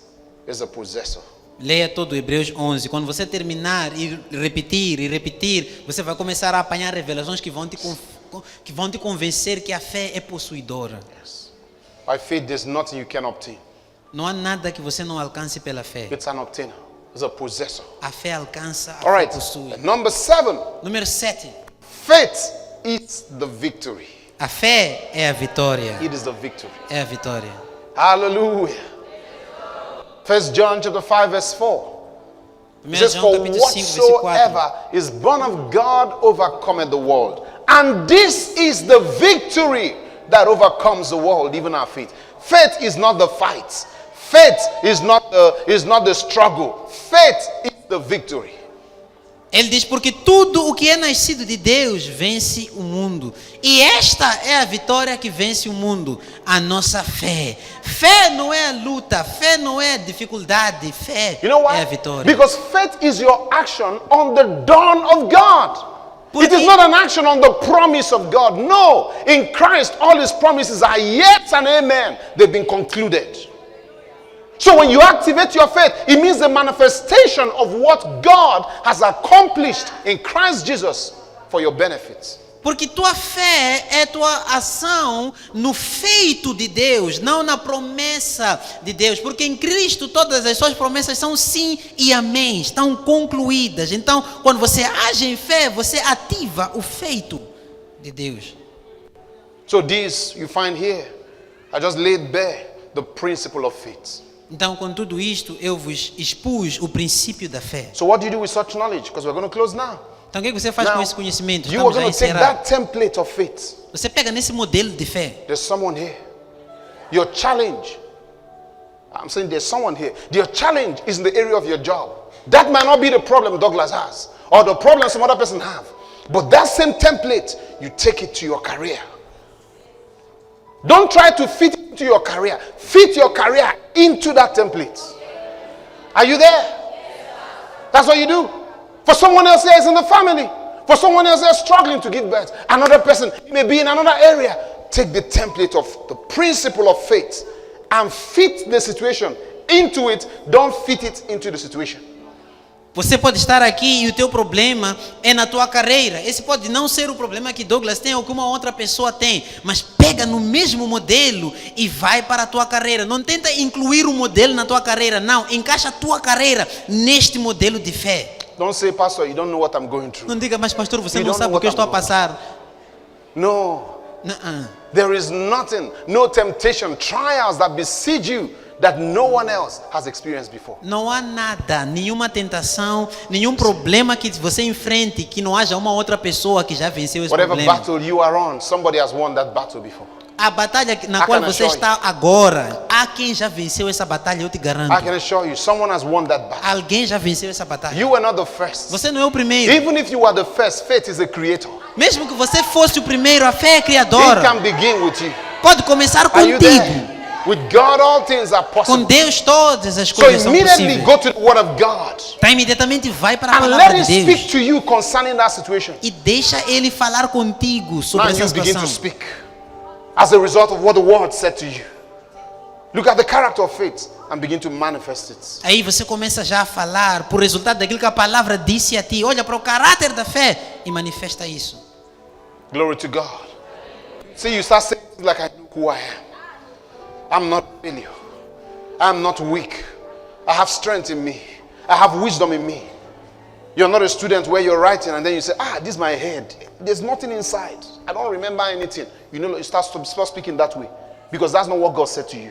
is a possessor. Leia todo Hebreus 11. Quando você terminar e repetir, você vai começar a apanhar revelações que vão te convencer que a fé é possuidora. Yes. By faith, there's nothing you can obtain. Não há nada que você não alcance pela fé. It's an obtainer. It's a possessor. A fé alcança, a All fé right. possui. Number 7. Número 7. Faith is the victory. A fé é a vitória. It is the victory. É a vitória. Hallelujah. 1 John chapter 5 verse 4. It 1 says, João for capítulo 5, versículo 4. whatsoever is born of God overcometh the world. And this is the victory that overcomes the world, even our faith. Faith is not the fight. Faith is not the struggle. Faith is the victory. Ele diz, porque tudo o que é nascido de Deus vence o mundo. E esta é a vitória que vence o mundo, a nossa fé. Fé não é a luta, fé não é a dificuldade, fé You know é a why? vitória. Because faith is your action on the dawn of God. It is Porque- not an action on the promise of God. No. In Christ, all his promises are yes and amen. They've been concluded. So when you activate your faith, it means the manifestation of what God has accomplished in Christ Jesus for your benefit. Porque tua fé é tua ação no feito de Deus, não na promessa de Deus. Porque em Cristo todas as suas promessas são sim e amém, estão concluídas. Então, quando você age em fé, você ativa o feito de Deus. So this you find here, I just laid bare the principle of faith. Então, com tudo isto, eu vos expus o princípio da fé. So what do you do with such knowledge? Because we're going to close now. Então, o que você faz Now, com esse conhecimento? you are Estamos a going to take encerrar. that template of faith. Você pega nesse modelo de fé. There's someone here. Your challenge, I'm saying there's someone here. Your challenge is in the area of your job. That might not be the problem Douglas has, or the problem some other person have. But that same template, you take it to your career. Don't try to fit it into your career. Fit your career into that template. Are you there? That's what you do. For someone else here, it's in the family. For someone else here struggling to give birth. Another person may be in another area. Take the template of the principle of faith and fit the situation into it. Don't fit it into the situation. Você pode estar aqui e o teu problema é na tua carreira. Esse pode não ser o problema que Douglas tem ou que uma outra pessoa tem. Mas pega no mesmo modelo e vai para a tua carreira. Não tenta incluir o modelo na tua carreira. Não, encaixa a tua carreira neste modelo de fé. Don't say, Pastor, you don't know what I'm going through. Não diga, mas pastor, você You não don't sabe know o que eu what estou a I'm going passar. No. Não. There is nothing, no temptation, trials that besiege you that no one else has experienced before. Não há nada, nenhuma tentação, nenhum problema que você enfrente que não haja uma outra pessoa que já venceu esse Whatever problema. battle you are on, somebody has won that battle before. A batalha na I qual can você assure está agora, há quem já venceu essa batalha, eu te garanto. I can assure you, someone has won that battle. Alguém já venceu essa batalha. You are not the first. Você não é o primeiro. Even if you are the first, faith is the creator. Mesmo que você fosse o primeiro, a fé é It criadora. can begin with you. Pode começar Are you contigo. there? With God, all things are Com possible. Deus todas as So coisas são immediately possíveis. go to the word of God Então imediatamente vai para a and let palavra him de speak Deus. to you concerning that situation. E deixa ele falar contigo sobre Now essa you begin situação. to speak as a result of what the word said to you. Look at the character of faith and begin to manifest it. Aí você começa já a falar por resultado daquilo que a palavra disse a ti. Olha para o caráter da fé e manifesta isso. Glory to God. See, you start saying things like, I know who I am. I'm not a failure. I'm not weak. I have strength in me. I have wisdom in me. You're not a student where you're writing and then you say, this is my head. There's nothing inside. I don't remember anything. You know, you start speaking that way. Because that's not what God said to you.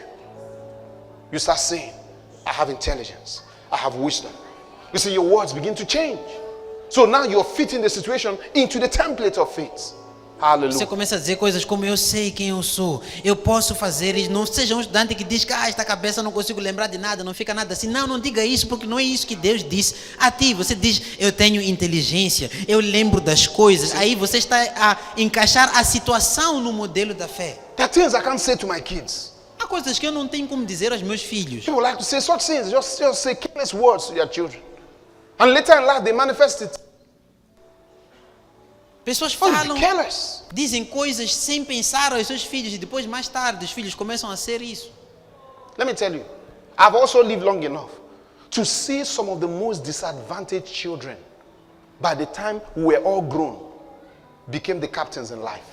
You start saying, I have intelligence. I have wisdom. You see, your words begin to change. So now you're fitting the situation into the template of faith. Você Hallelujah. começa a dizer coisas como eu sei quem eu sou, eu posso fazer isso. Não seja um estudante que diz que esta cabeça não consigo lembrar de nada, não fica nada assim. Não, não diga isso, porque não é isso que Deus disse a ti. Você diz, eu tenho inteligência, eu lembro das coisas. Aí você está a encaixar a situação no modelo da fé. There are things I can't say to my kids. Há coisas que eu não tenho como dizer aos meus filhos. People like to say such things, just say careless words to their children. And later in life, they manifest it. Pessoas Oh, falam, careless. dizem coisas sem pensar aos seus filhos e depois, mais tarde, os filhos começam a ser isso. Let me tell you, I've also lived long enough to see some of the most disadvantaged children, by the time we were all grown, became the captains in life.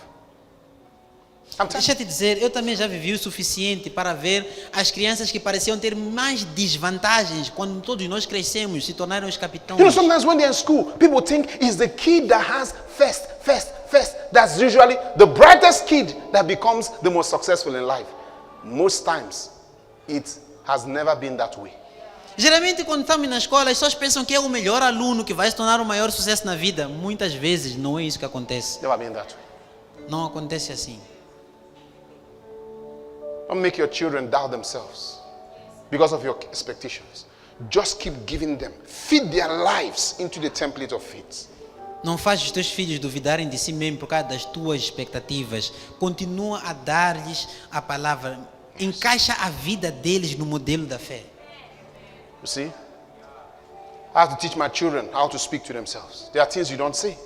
I'm telling Deixa eu te dizer, eu também já vivi o suficiente para ver as crianças que pareciam ter mais desvantagens quando todos nós crescemos, se tornaram os capitães. you know, sometimes when they're in school, people think it's the kid that has first. That's usually the brightest kid that becomes the most successful in life. Most times, it has never been that way. Geralmente, quando estamos na escola, as pessoas pensam que é o melhor aluno que vai se tornar o maior sucesso na vida. Muitas vezes não é isso que acontece. Never been that way. Não acontece assim. Don't make your children doubt themselves because of your expectations. Just keep giving them. Feed their lives into the template of faith. Não faz os teus filhos duvidarem de si mesmo por causa das tuas expectativas. Continua a dar-lhes a palavra. Encaixa a vida deles no modelo da fé. You see? I have to teach my children how to speak to themselves. There are things you don't say.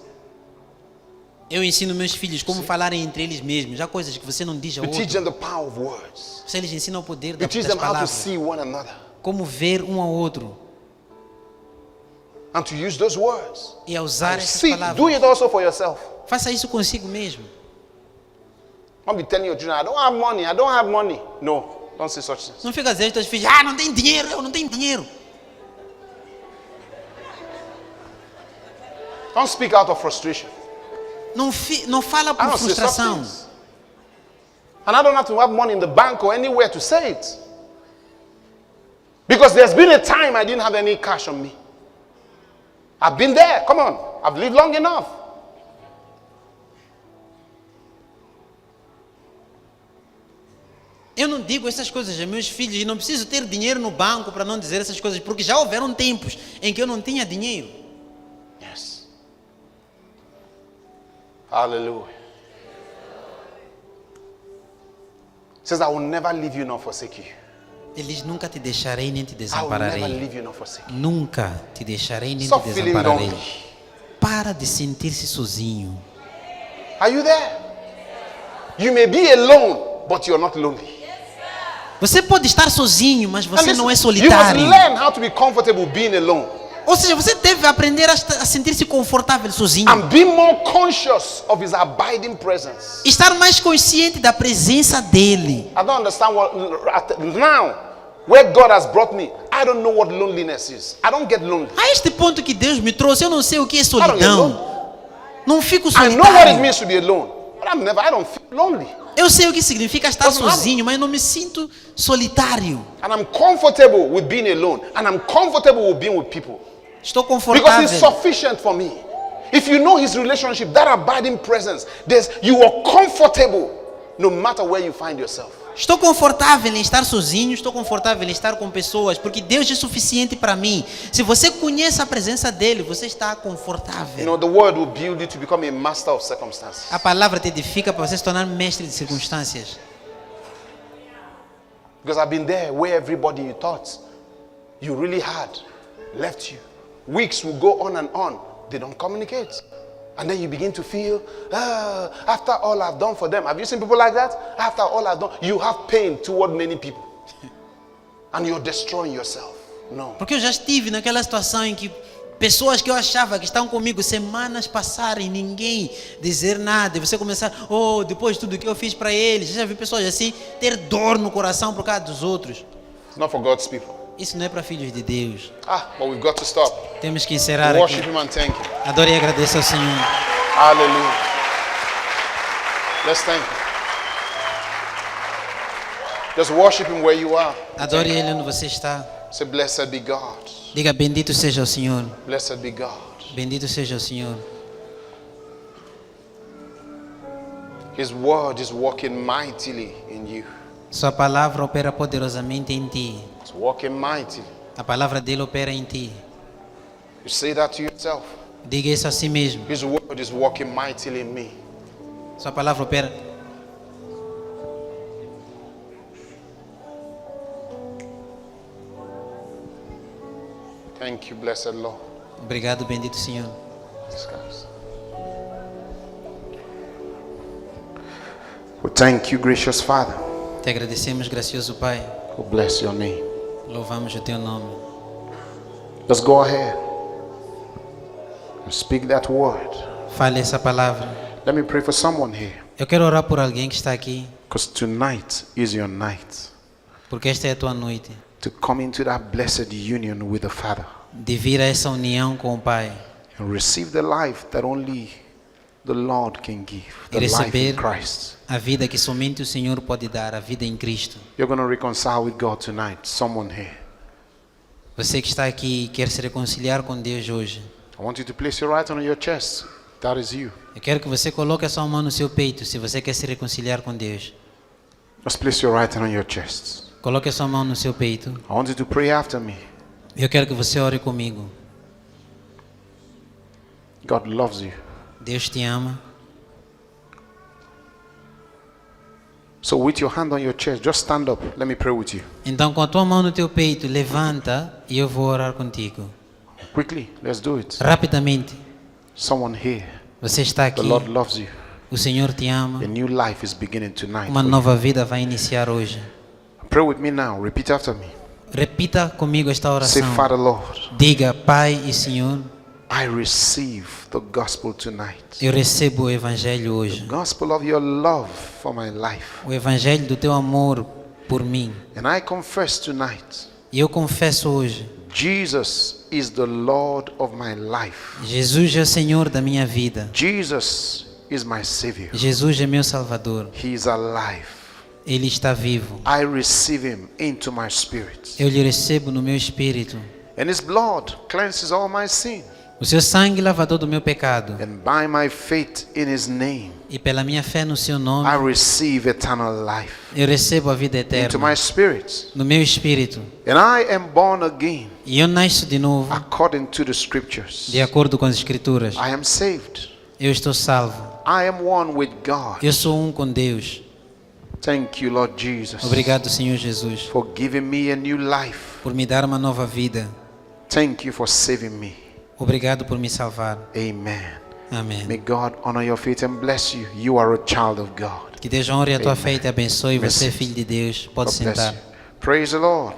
Eu ensino meus filhos como falarem entre eles mesmos. Há coisas que você não diz a You teach outro. them the power of words. Você lhes ensina o poder You das teach them how to palavras. see one another Como ver um ao outro. and to use those words. E a usar essas See, do palavras. it also for yourself. Faça isso consigo mesmo. Don't be telling your children, I don't have money, I don't have money. No, don't say such things. Não fica dizendo aos teus filhos, não tem dinheiro, eu não tenho dinheiro. Don't speak out of frustration. Não fala I por don't say such frustração. things. And I don't have to have money in the bank or anywhere to say it. Because there's been a time I didn't have any cash on me. I've been there. Come on. I've lived long enough. Eu não digo essas coisas a meus filhos e não preciso ter dinheiro no banco para não dizer essas coisas, porque já houveram tempos em que eu não tinha dinheiro. Yes. Hallelujah. It says, I will never leave you nor forsake you. Ele diz, nunca te deixarei nem te I will never desampararei. leave you nor forsake you. Nunca te deixarei nem te Stop feeling desampararei. lonely. Para de sentir-se sozinho. Are you there? You may be alone, but you're not lonely. Você pode estar sozinho, mas And você não é listen, you must solitário. learn how to be comfortable being alone. Ou seja, você deve aprender a sentir-se confortável sozinho. And be more conscious of his abiding presence. Estar mais consciente da presença dele. I don't understand now, where God has brought me, I don't know what loneliness is. I don't get lonely. A este ponto que Deus me trouxe, eu não sei o que é don't get solidão. Não fico I know what it solitário. means to be alone, but I don't feel lonely. Eu sei o que significa estar Doesn't matter. sozinho, mas não me sinto solitário. And I'm comfortable with being alone, and I'm comfortable with being with people. Estou Because confortável. it's sufficient for me. If you know his relationship, that abiding presence, you are comfortable no matter where you find yourself. Estou confortável em estar sozinho, estou confortável em estar com pessoas, porque Deus é suficiente para mim. Se você conhece a presença dele, você está confortável. You know, the word will build you to become a master of circumstances. A palavra te edifica para você se tornar mestre de circunstâncias. Because I've been there where everybody you thought you really had left you. Weeks will go on, they don't communicate. And then you begin to feel, after all I've done for them. Have you seen people like that? After all I've done, you have pain toward many people. And you're destroying yourself. No. Porque eu já estive naquela situação em que pessoas que eu achava que estão comigo semanas passarem, ninguém dizer nada, e você começar, depois de tudo que eu fiz para eles, já vi pessoas assim ter dor no coração por causa dos outros. It's not for God's people. Isso não é para filhos de Deus. But we've got to stop. Temos que encerrar Worship aqui. him and thank him. Adore e agradeça ao Senhor. Hallelujah. Let's thank him. Just worship him where you are. Adore Ele onde você está. Say, blessed be God. Diga, bendito seja o Senhor. Blessed be God. Bendito seja o Senhor. His word is working mightily in you. Sua palavra opera poderosamente em ti. It's working mightily. A palavra dele opera em ti. You say that to yourself. Diga isso a si mesmo. His word is working mightily in me. Sua palavra opera. Thank you, blessed Lord. Obrigado, bendito Senhor. Yes, guys. We thank you, gracious Father. Te agradecemos, gracioso Pai. We bless your name. Louvamos o teu nome. Let's go ahead and speak that word. Fale essa palavra. Let me pray for someone here. Eu quero orar por alguém que está aqui, Because tonight is your night porque esta é a tua noite to come into that blessed union with the Father de vir a essa união com o Pai and receive the life that only the Lord can give, the e life in receber Christ. a vida que somente o Senhor pode dar, a vida em Cristo. You're going to reconcile with God tonight. Someone here. Você que está aqui e quer se reconciliar com Deus hoje, I want you to place your right hand on your chest. That is you. eu quero que você coloque a sua mão no seu peito, se você quer se reconciliar com Deus. Just place your right hand on your chest. Coloque a sua mão no seu peito. I want you to pray after me. Eu quero que você ore comigo. God loves you. Deus te ama. So with your hand on your chest, just stand up. Let me pray with you. Então, com a tua mão no teu peito, levanta e eu vou orar contigo. Quickly, let's do it. Rapidamente. Someone here. Você está The aqui. Lord loves you. O Senhor te ama. A new life is beginning tonight. Uma for you. nova vida vai iniciar hoje. Pray with me now. Repeat after me. Repita comigo esta Say, oração. Father Lord, Diga, Pai e Senhor, I receive the gospel tonight. eu recebo o Evangelho hoje. Gospel of your love for my life. O Evangelho do teu amor por mim. And I confess tonight, E eu confesso hoje, Jesus is the Lord of my life. Jesus é o Senhor da minha vida. Jesus is my Savior. Jesus é meu Salvador. He is alive. Ele está vivo. I receive Him into my spirit. Eu lhe recebo no meu espírito. And His blood cleanses all my sin. O seu sangue lavador do meu pecado. And by my faith in His name, E pela minha fé no seu nome, I receive eternal life eu recebo a vida into eterna my spirit. no meu espírito. And I am born again E eu nasço de novo, according to the scriptures. de acordo com as Escrituras. I am saved. Eu estou salvo. I am one with God. Eu sou um com Deus. Thank you, Lord Jesus, Obrigado, Senhor Jesus, for giving me a new life. por me dar uma nova vida. Thank you for saving me. Obrigado por me salvar. Amen. Amém. May God honor your faith and bless you. You are a child of God. Que Deus honre a tua Amen. fé e te abençoe. Você é Merci. filho de Deus. Pode God bless sentar. you. Praise the Lord.